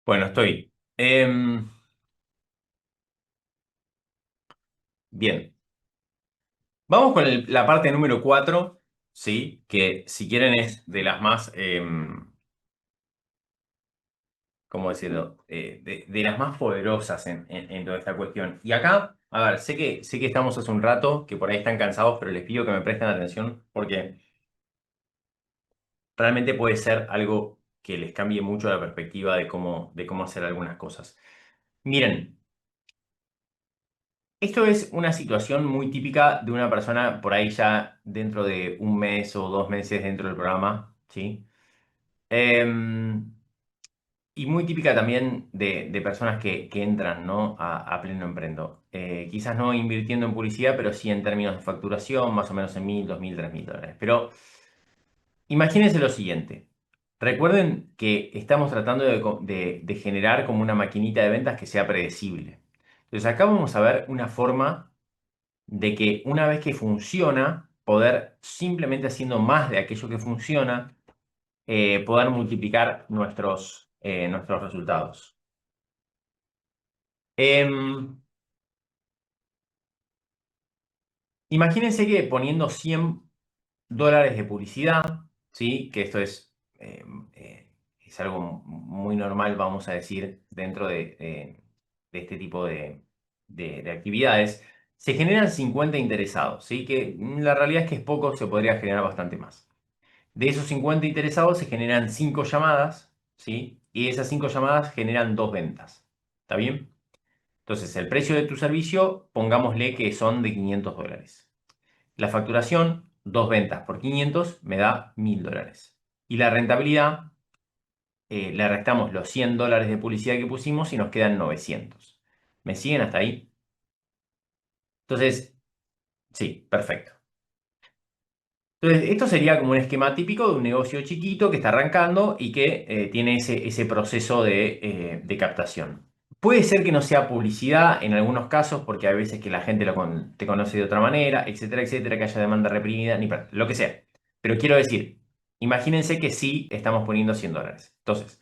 Speaker 1: Bueno, estoy. Bien, vamos con la parte número 4, ¿sí? Que si quieren es de las más, ¿cómo decirlo? De las más poderosas en toda esta cuestión. Y acá, a ver, sé que estamos hace un rato, que por ahí están cansados, pero les pido que me presten atención porque realmente puede ser algo que les cambie mucho la perspectiva de cómo hacer algunas cosas. Miren, esto es una situación muy típica de una persona por ahí ya dentro de un mes o 2 meses dentro del programa, ¿sí? Em, y muy típica también de personas que entran, ¿no? a pleno emprendo. Quizás no invirtiendo en publicidad, pero sí en términos de facturación, más o menos en 1.000, 2.000, 3.000 dólares. Pero imagínense lo siguiente. Recuerden que estamos tratando de generar como una maquinita de ventas que sea predecible. Entonces acá vamos a ver una forma de que una vez que funciona, poder simplemente haciendo más de aquello que funciona, poder multiplicar nuestros resultados. Em, Imagínense que poniendo $100 de publicidad, ¿sí? Que esto es algo muy normal, vamos a decir, dentro de este tipo de actividades, se generan 50 interesados, ¿sí? Que la realidad es que es poco, se podría generar bastante más. De esos 50 interesados se generan 5 llamadas, ¿sí? Y esas 5 llamadas generan 2 ventas. ¿Está bien? Entonces, el precio de tu servicio, pongámosle que son de $500. La facturación, 2 ventas por 500, me da $1.000. Y la rentabilidad, le restamos los $100 de publicidad que pusimos y nos quedan 900. ¿Me siguen hasta ahí? Entonces, sí, perfecto. Entonces, esto sería como un esquema típico de un negocio chiquito que está arrancando y que tiene ese proceso de captación. Puede ser que no sea publicidad en algunos casos, porque hay veces que la gente te conoce de otra manera, etcétera, etcétera, que haya demanda reprimida, lo que sea. Pero quiero decir, imagínense que sí estamos poniendo $100. Entonces,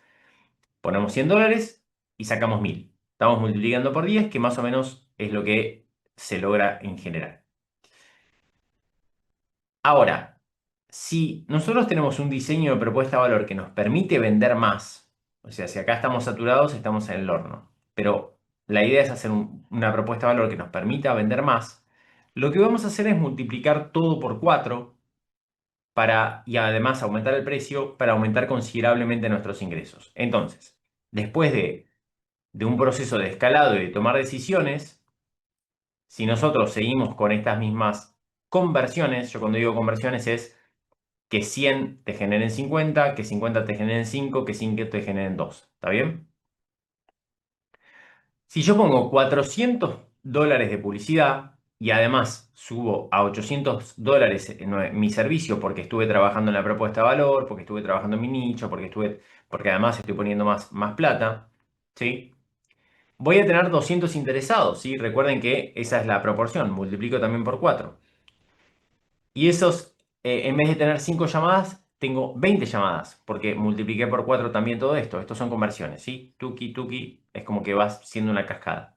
Speaker 1: ponemos $100 y sacamos 1.000. Estamos multiplicando por 10, que más o menos es lo que se logra en general. Ahora, si nosotros tenemos un diseño de propuesta de valor que nos permite vender más, o sea, si acá estamos saturados, estamos en el horno, pero la idea es hacer una propuesta de valor que nos permita vender más, lo que vamos a hacer es multiplicar todo por 4 y además aumentar el precio para aumentar considerablemente nuestros ingresos. Entonces, después de un proceso de escalado y de tomar decisiones, si nosotros seguimos con estas mismas conversiones, yo cuando digo conversiones es que 100 te generen 50, que 50 te generen 5, que 5 te generen 2. ¿Está bien? Si yo pongo $400 de publicidad y además subo a $800 mi servicio porque estuve trabajando en la propuesta de valor, porque estuve trabajando en mi nicho, porque además estoy poniendo más plata, ¿sí? Voy a tener 200 interesados, ¿sí? Recuerden que esa es la proporción, multiplico también por 4. Y esos, en vez de tener 5 llamadas, tengo 20 llamadas, porque multipliqué por 4 también todo esto. Estos son conversiones, ¿sí? Tuki, tuki, es como que vas siendo una cascada.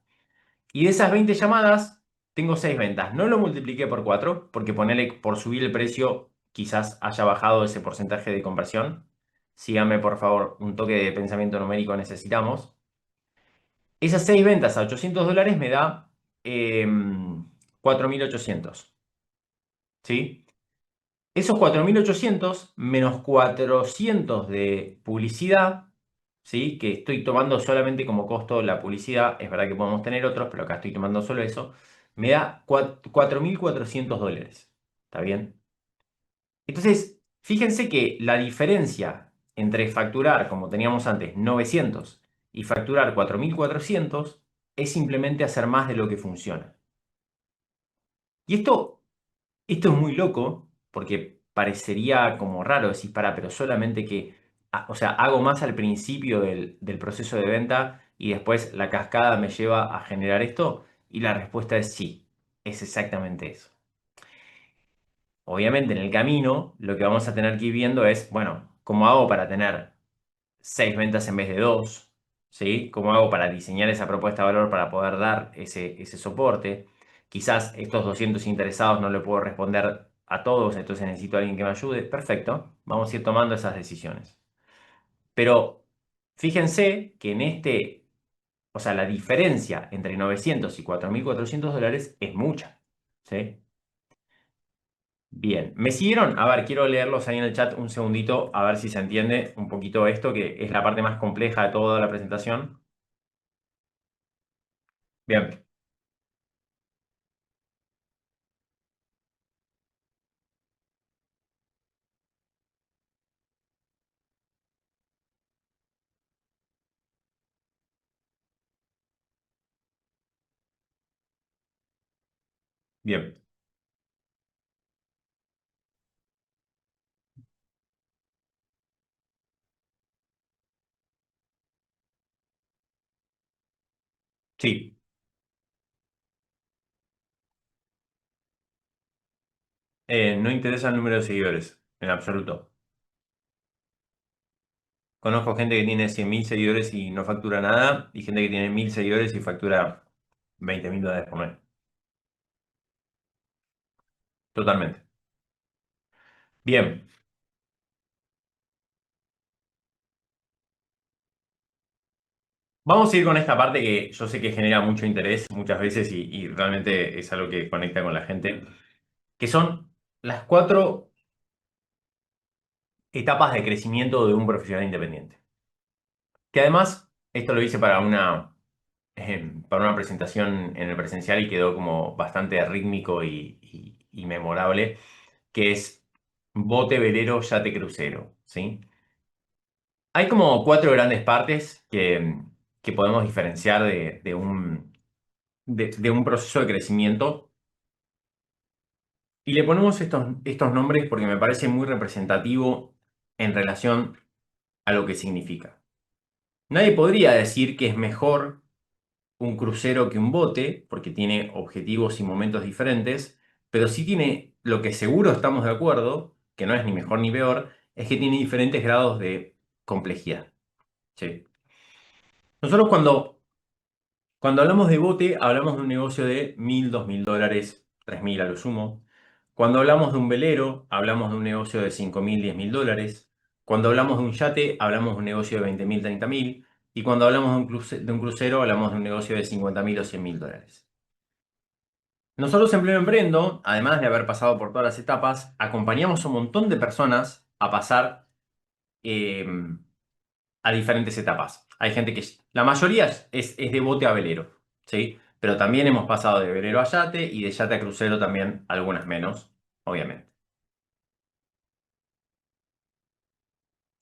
Speaker 1: Y de esas 20 llamadas, tengo 6 ventas. No lo multipliqué por 4, porque ponerle por subir el precio, quizás haya bajado ese porcentaje de conversión. Síganme, por favor, un toque de pensamiento numérico necesitamos. Esas 6 ventas a $800 me da 4.800, ¿sí? Esos 4.800 menos 400 de publicidad, ¿sí? Que estoy tomando solamente como costo la publicidad, es verdad que podemos tener otros, pero acá estoy tomando solo eso, me da $4.400. ¿Está bien? Entonces, fíjense que la diferencia entre facturar, como teníamos antes, 900 y facturar 4.400 es simplemente hacer más de lo que funciona. Y esto es muy loco porque parecería como raro decir, para, pero solamente que, o sea, hago más al principio del proceso de venta y después la cascada me lleva a generar esto. Y la respuesta es sí, es exactamente eso. Obviamente en el camino lo que vamos a tener que ir viendo es, bueno, ¿cómo hago para tener 6 ventas en vez de 2? ¿Sí? ¿Cómo hago para diseñar esa propuesta de valor para poder dar ese soporte? Quizás estos 200 interesados no le puedo responder a todos, entonces necesito a alguien que me ayude. Perfecto, vamos a ir tomando esas decisiones. Pero fíjense que o sea, la diferencia entre 900 y $4.400 es mucha. ¿Sí? Bien, ¿me siguieron? A ver, quiero leerlos ahí en el chat un segundito, a ver si se entiende un poquito esto, que es la parte más compleja de toda la presentación. Bien, bien, sí. No interesa el número de seguidores, en absoluto. Conozco gente que tiene 100.000 seguidores y no factura nada, y gente que tiene 1.000 seguidores y factura $20.000 por mes. Totalmente. Bien, vamos a ir con esta parte que yo sé que genera mucho interés muchas veces y realmente es algo que conecta con la gente, que son las 4 etapas de crecimiento de un profesional independiente. Que además, esto lo hice para una presentación en el presencial y quedó como bastante rítmico y memorable, que es bote, velero, yate, crucero, ¿sí? Hay como 4 grandes partes que podemos diferenciar de un proceso de crecimiento y le ponemos estos nombres porque me parece muy representativo en relación a lo que significa. Nadie podría decir que es mejor un crucero que un bote, porque tiene objetivos y momentos diferentes, pero sí tiene, lo que seguro estamos de acuerdo, que no es ni mejor ni peor, es que tiene diferentes grados de complejidad. ¿Sí? Nosotros cuando hablamos de bote, hablamos de un negocio de 1.000, $2.000, 3.000 a lo sumo. Cuando hablamos de un velero, hablamos de un negocio de 5.000, 10.000 dólares. Cuando hablamos de un yate, hablamos de un negocio de 20.000, 30.000. Y cuando hablamos de un crucero, hablamos de un negocio de 50.000 o 100.000 dólares. Nosotros en Pleno Emprendo, además de haber pasado por todas las etapas, acompañamos a un montón de personas a pasar eh, a diferentes etapas. Hay gente que, la mayoría es de bote a velero, ¿sí? Pero también hemos pasado de velero a yate y de yate a crucero también, algunas menos, obviamente.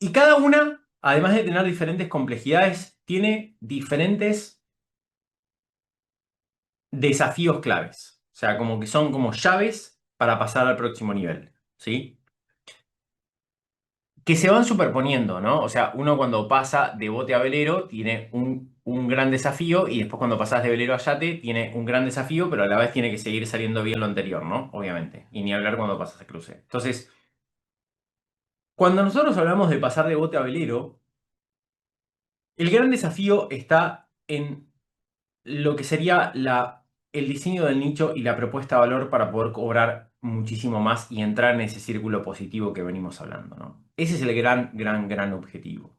Speaker 1: Y cada una, además de tener diferentes complejidades, tiene diferentes desafíos claves. O sea, como que son como llaves para pasar al próximo nivel, ¿sí? Que se van superponiendo, ¿no? O sea, uno cuando pasa de bote a velero tiene un gran desafío y después cuando pasas de velero a yate tiene un gran desafío, pero a la vez tiene que seguir saliendo bien lo anterior, ¿no? Obviamente. Y ni hablar cuando pasas a cruce. Entonces, cuando nosotros hablamos de pasar de bote a velero, el gran desafío está en lo que sería el diseño del nicho y la propuesta de valor para poder cobrar muchísimo más y entrar en ese círculo positivo que venimos hablando, ¿no? Ese es el gran objetivo.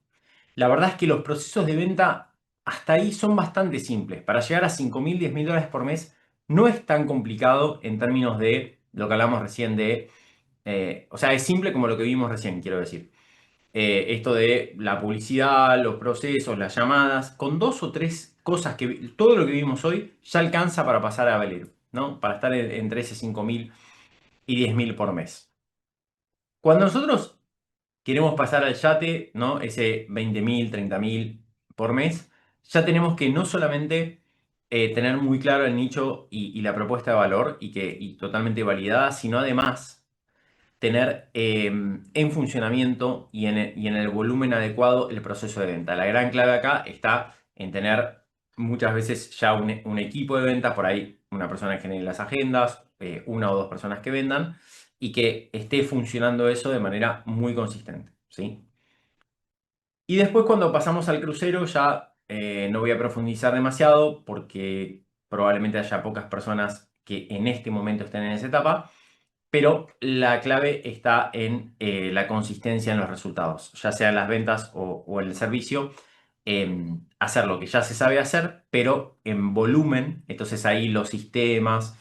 Speaker 1: La verdad es que los procesos de venta hasta ahí son bastante simples. Para llegar a 5.000, 10.000 dólares por mes no es tan complicado en términos de lo que hablamos recién de... o sea, es simple como lo que vimos recién, quiero decir. Esto de la publicidad, los procesos, las llamadas, con dos o tres cosas que todo lo que vimos hoy ya alcanza para pasar a valer, ¿no? Para estar entre ese 5.000 y 10.000 por mes. Cuando nosotros queremos pasar al yate, ¿no? Ese 20.000, 30.000 por mes, ya tenemos que no solamente tener muy claro el nicho y la propuesta de valor y totalmente validada, sino además tener en funcionamiento y en el volumen adecuado el proceso de venta. La gran clave acá está en tener muchas veces ya un equipo de venta, por ahí una persona que genere las agendas, una o dos personas que vendan y que esté funcionando eso de manera muy consistente, ¿sí? Y después cuando pasamos al crucero ya no voy a profundizar demasiado porque probablemente haya pocas personas que en este momento estén en esa etapa, pero la clave está en la consistencia en los resultados, ya sea en las ventas o en el servicio, hacer lo que ya se sabe hacer, pero en volumen. Entonces ahí los sistemas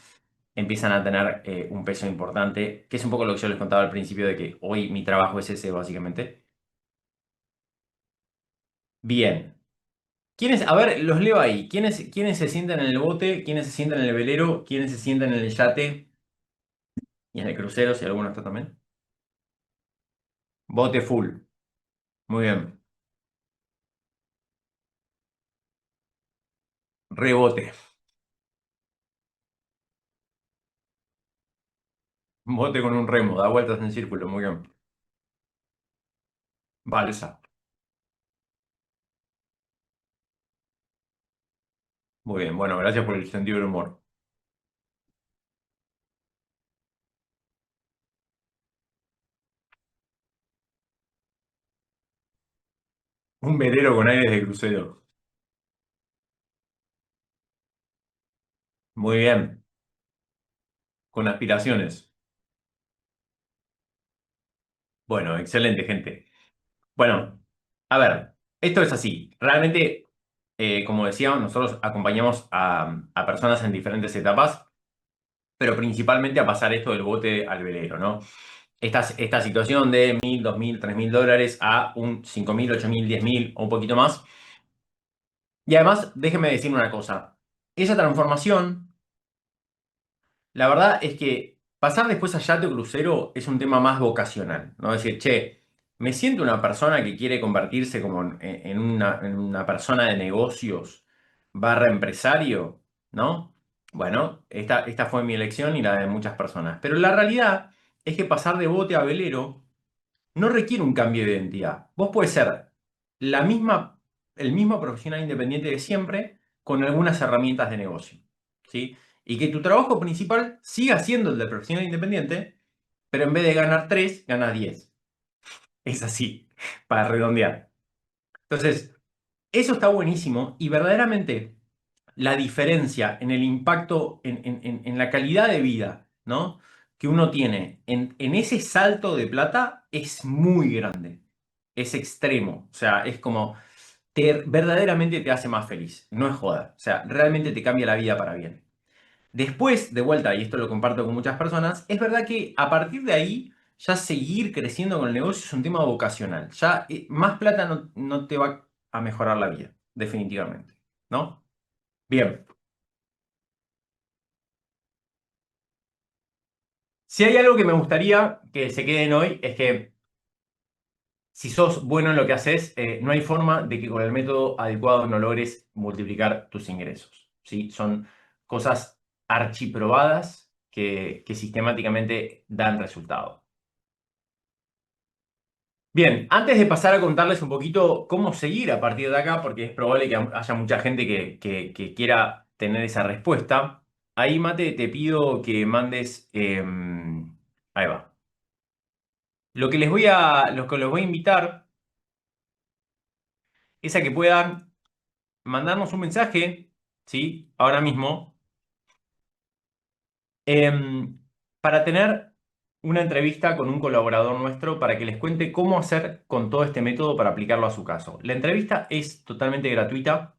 Speaker 1: empiezan a tener un peso importante, que es un poco lo que yo les contaba al principio de que hoy mi trabajo es ese básicamente. Bien. ¿Quiénes, a ver, los leo ahí. ¿Quiénes se sientan en el bote? ¿Quiénes se sientan en el velero? ¿Quiénes se sientan en el yate? Y en el crucero, si alguno está también. Bote full. Muy bien. Rebote. Bote con un remo, da vueltas en círculo, muy bien. Balsa. Muy bien, bueno, gracias por el sentido del humor. Un velero con aires de crucero. Muy bien, con aspiraciones. Bueno, excelente, gente. Bueno, a ver, esto es así. Realmente, como decíamos, nosotros acompañamos a personas en diferentes etapas, pero principalmente a pasar esto del bote al velero, ¿no? Esta situación de 1.000, 2.000, 3.000 dólares a un 5.000, 8.000, 10.000 o un poquito más. Y además, déjeme decir una cosa. Esa transformación, la verdad es que pasar después a yate o crucero es un tema más vocacional, ¿no? Es decir, che, me siento una persona que quiere convertirse como en una persona de negocios barra empresario, ¿no? Bueno, esta fue mi elección y la de muchas personas. Pero la realidad es que pasar de bote a velero no requiere un cambio de identidad. Vos puedes ser la misma, el mismo profesional independiente de siempre con algunas herramientas de negocio, ¿sí? Y que tu trabajo principal siga siendo el del profesional independiente, pero en vez de ganar 3 ganas 10. Es así, para redondear. Entonces, eso está buenísimo y verdaderamente la diferencia en el impacto, en la calidad de vida, ¿no? que uno tiene en ese salto de plata es muy grande, es extremo, o sea, es como, verdaderamente te hace más feliz, no es joda, o sea, realmente te cambia la vida para bien. Después, de vuelta, y esto lo comparto con muchas personas, es verdad que a partir de ahí ya seguir creciendo con el negocio es un tema vocacional. Ya más plata no te va a mejorar la vida, definitivamente. ¿No? Bien. Si hay algo que me gustaría que se queden hoy es que si sos bueno en lo que haces, no hay forma de que con el método adecuado no logres multiplicar tus ingresos. ¿Sí? Son cosas archiprobadas que sistemáticamente dan resultado. Bien, antes de pasar a contarles un poquito cómo seguir a partir de acá, porque es probable que haya mucha gente que quiera tener esa respuesta, ahí Mate te pido que mandes, ahí va. Lo que los voy a invitar es a que puedan mandarnos un mensaje, ¿sí? Ahora mismo, em, para tener una entrevista con un colaborador nuestro para que les cuente cómo hacer con todo este método para aplicarlo a su caso. La entrevista es totalmente gratuita.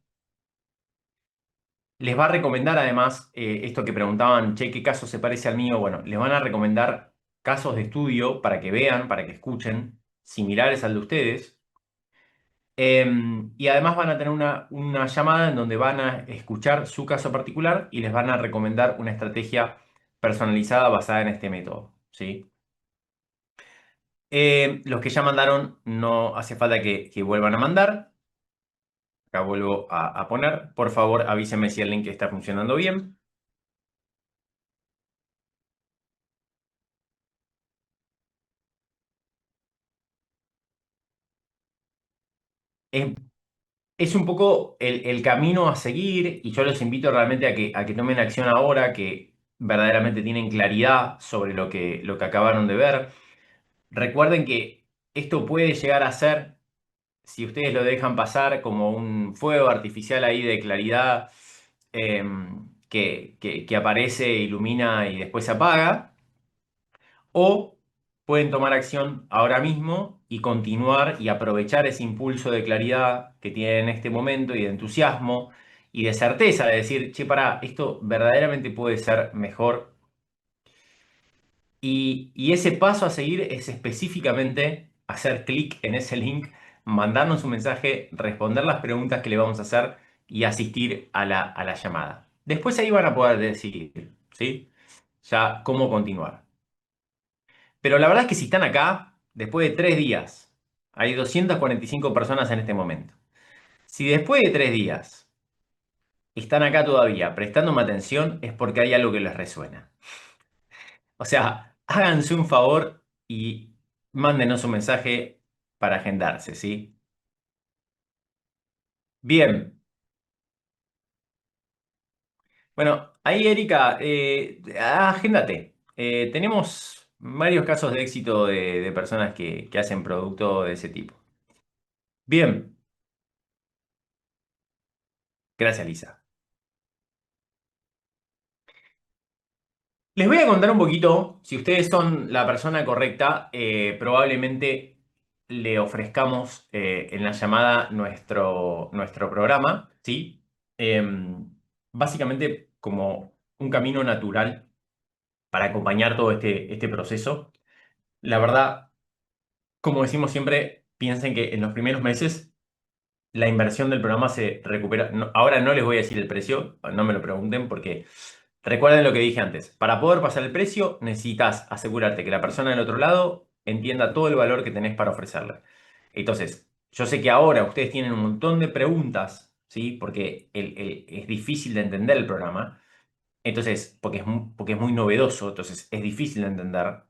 Speaker 1: Les va a recomendar además, esto que preguntaban, che, ¿qué caso se parece al mío? Bueno, les van a recomendar casos de estudio para que vean, para que escuchen, similares al de ustedes. Y además van a tener una llamada en donde van a escuchar su caso particular y les van a recomendar una estrategia personalizada basada en este método, ¿sí? Los que ya mandaron, no hace falta que vuelvan a mandar. Acá vuelvo a poner. Por favor, avísenme si el link está funcionando bien. Es Es un poco el camino a seguir y yo los invito realmente a que tomen acción ahora, que verdaderamente tienen claridad sobre lo que acabaron de ver. Recuerden que esto puede llegar a ser, si ustedes lo dejan pasar, como un fuego artificial ahí de claridad eh, que aparece, ilumina y después se apaga. O pueden tomar acción ahora mismo y continuar y aprovechar ese impulso de claridad que tienen en este momento y de entusiasmo y de certeza de decir, che, pará, esto verdaderamente puede ser mejor. Y ese paso a seguir es específicamente hacer clic en ese link, mandarnos un mensaje, responder las preguntas que le vamos a hacer y asistir a la llamada. Después ahí van a poder decidir, ¿sí? Ya cómo continuar. Pero la verdad es que si están acá, después de 3 días, hay 245 personas en este momento. Si después de 3 días están acá todavía prestándome atención, es porque hay algo que les resuena. O sea, háganse un favor y mándenos un mensaje para agendarse, ¿sí? Bien. Bueno, ahí Erika, agéndate. Tenemos varios casos de éxito de personas que hacen producto de ese tipo. Bien, gracias Lisa. Les voy a contar un poquito, si ustedes son la persona correcta, probablemente le ofrezcamos en la llamada nuestro programa, ¿sí? Básicamente como un camino natural para acompañar todo este proceso. La verdad, como decimos siempre, piensen que en los primeros meses la inversión del programa se recupera. Ahora no les voy a decir el precio, no me lo pregunten porque recuerden lo que dije antes. Para poder pasar el precio necesitas asegurarte que la persona del otro lado entienda todo el valor que tenés para ofrecerle. Entonces, yo sé que ahora ustedes tienen un montón de preguntas, ¿sí? Porque es difícil de entender el programa. Entonces, porque es muy novedoso, entonces es difícil de entender.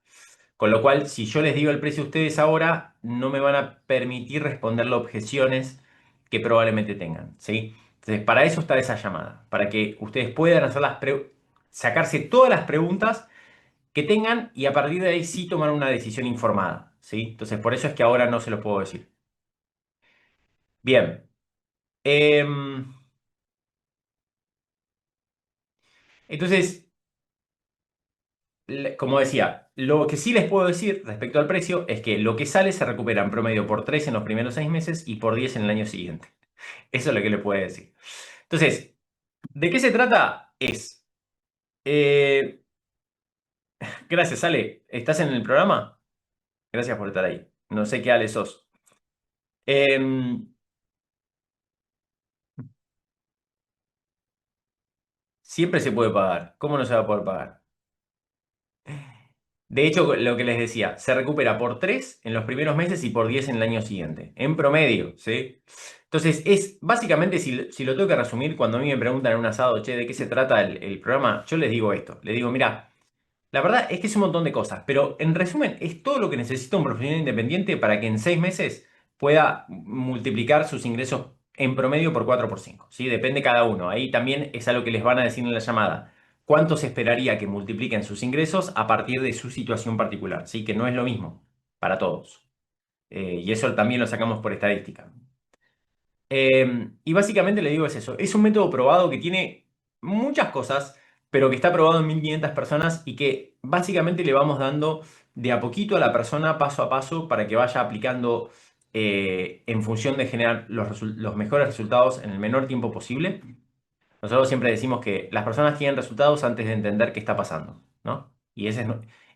Speaker 1: Con lo cual, si yo les digo el precio a ustedes ahora, no me van a permitir responderle objeciones que probablemente tengan, ¿sí? Entonces, para eso está esa llamada, para que ustedes puedan hacer sacarse todas las preguntas que tengan y a partir de ahí sí tomar una decisión informada, ¿sí? Entonces, por eso es que ahora no se lo puedo decir. Bien. em, entonces, como decía, lo que sí les puedo decir respecto al precio es que lo que sale se recupera en promedio por 3 en los primeros 6 meses y por 10 en el año siguiente. Eso es lo que le puedo decir. Entonces, ¿de qué se trata? Eh, gracias, Ale. ¿Estás en el programa? Gracias por estar ahí. No sé qué Ale sos. Em, siempre se puede pagar. ¿Cómo no se va a poder pagar? De hecho, lo que les decía, se recupera por 3 en los primeros meses y por 10 en el año siguiente, en promedio, ¿sí? Entonces, es básicamente, si lo tengo que resumir, cuando a mí me preguntan en un asado, che, ¿de qué se trata el programa? Yo les digo esto, les digo, mira, la verdad es que es un montón de cosas, pero en resumen, es todo lo que necesita un profesional independiente para que en 6 meses pueda multiplicar sus ingresos en promedio por 4 por 5, ¿sí? Depende cada uno. Ahí también es algo que les van a decir en la llamada. ¿Cuánto se esperaría que multipliquen sus ingresos a partir de su situación particular? ¿Sí? Que no es lo mismo para todos. Y eso también lo sacamos por estadística. Y básicamente le digo es eso, es un método probado que tiene muchas cosas, pero que está probado en 1500 personas y que básicamente le vamos dando de a poquito a la persona, paso a paso, para que vaya aplicando en función de generar los mejores resultados en el menor tiempo posible. Nosotros siempre decimos que las personas tienen resultados antes de entender qué está pasando, ¿no? Y eso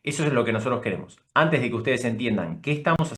Speaker 1: es lo que nosotros queremos. Antes de que ustedes entiendan qué estamos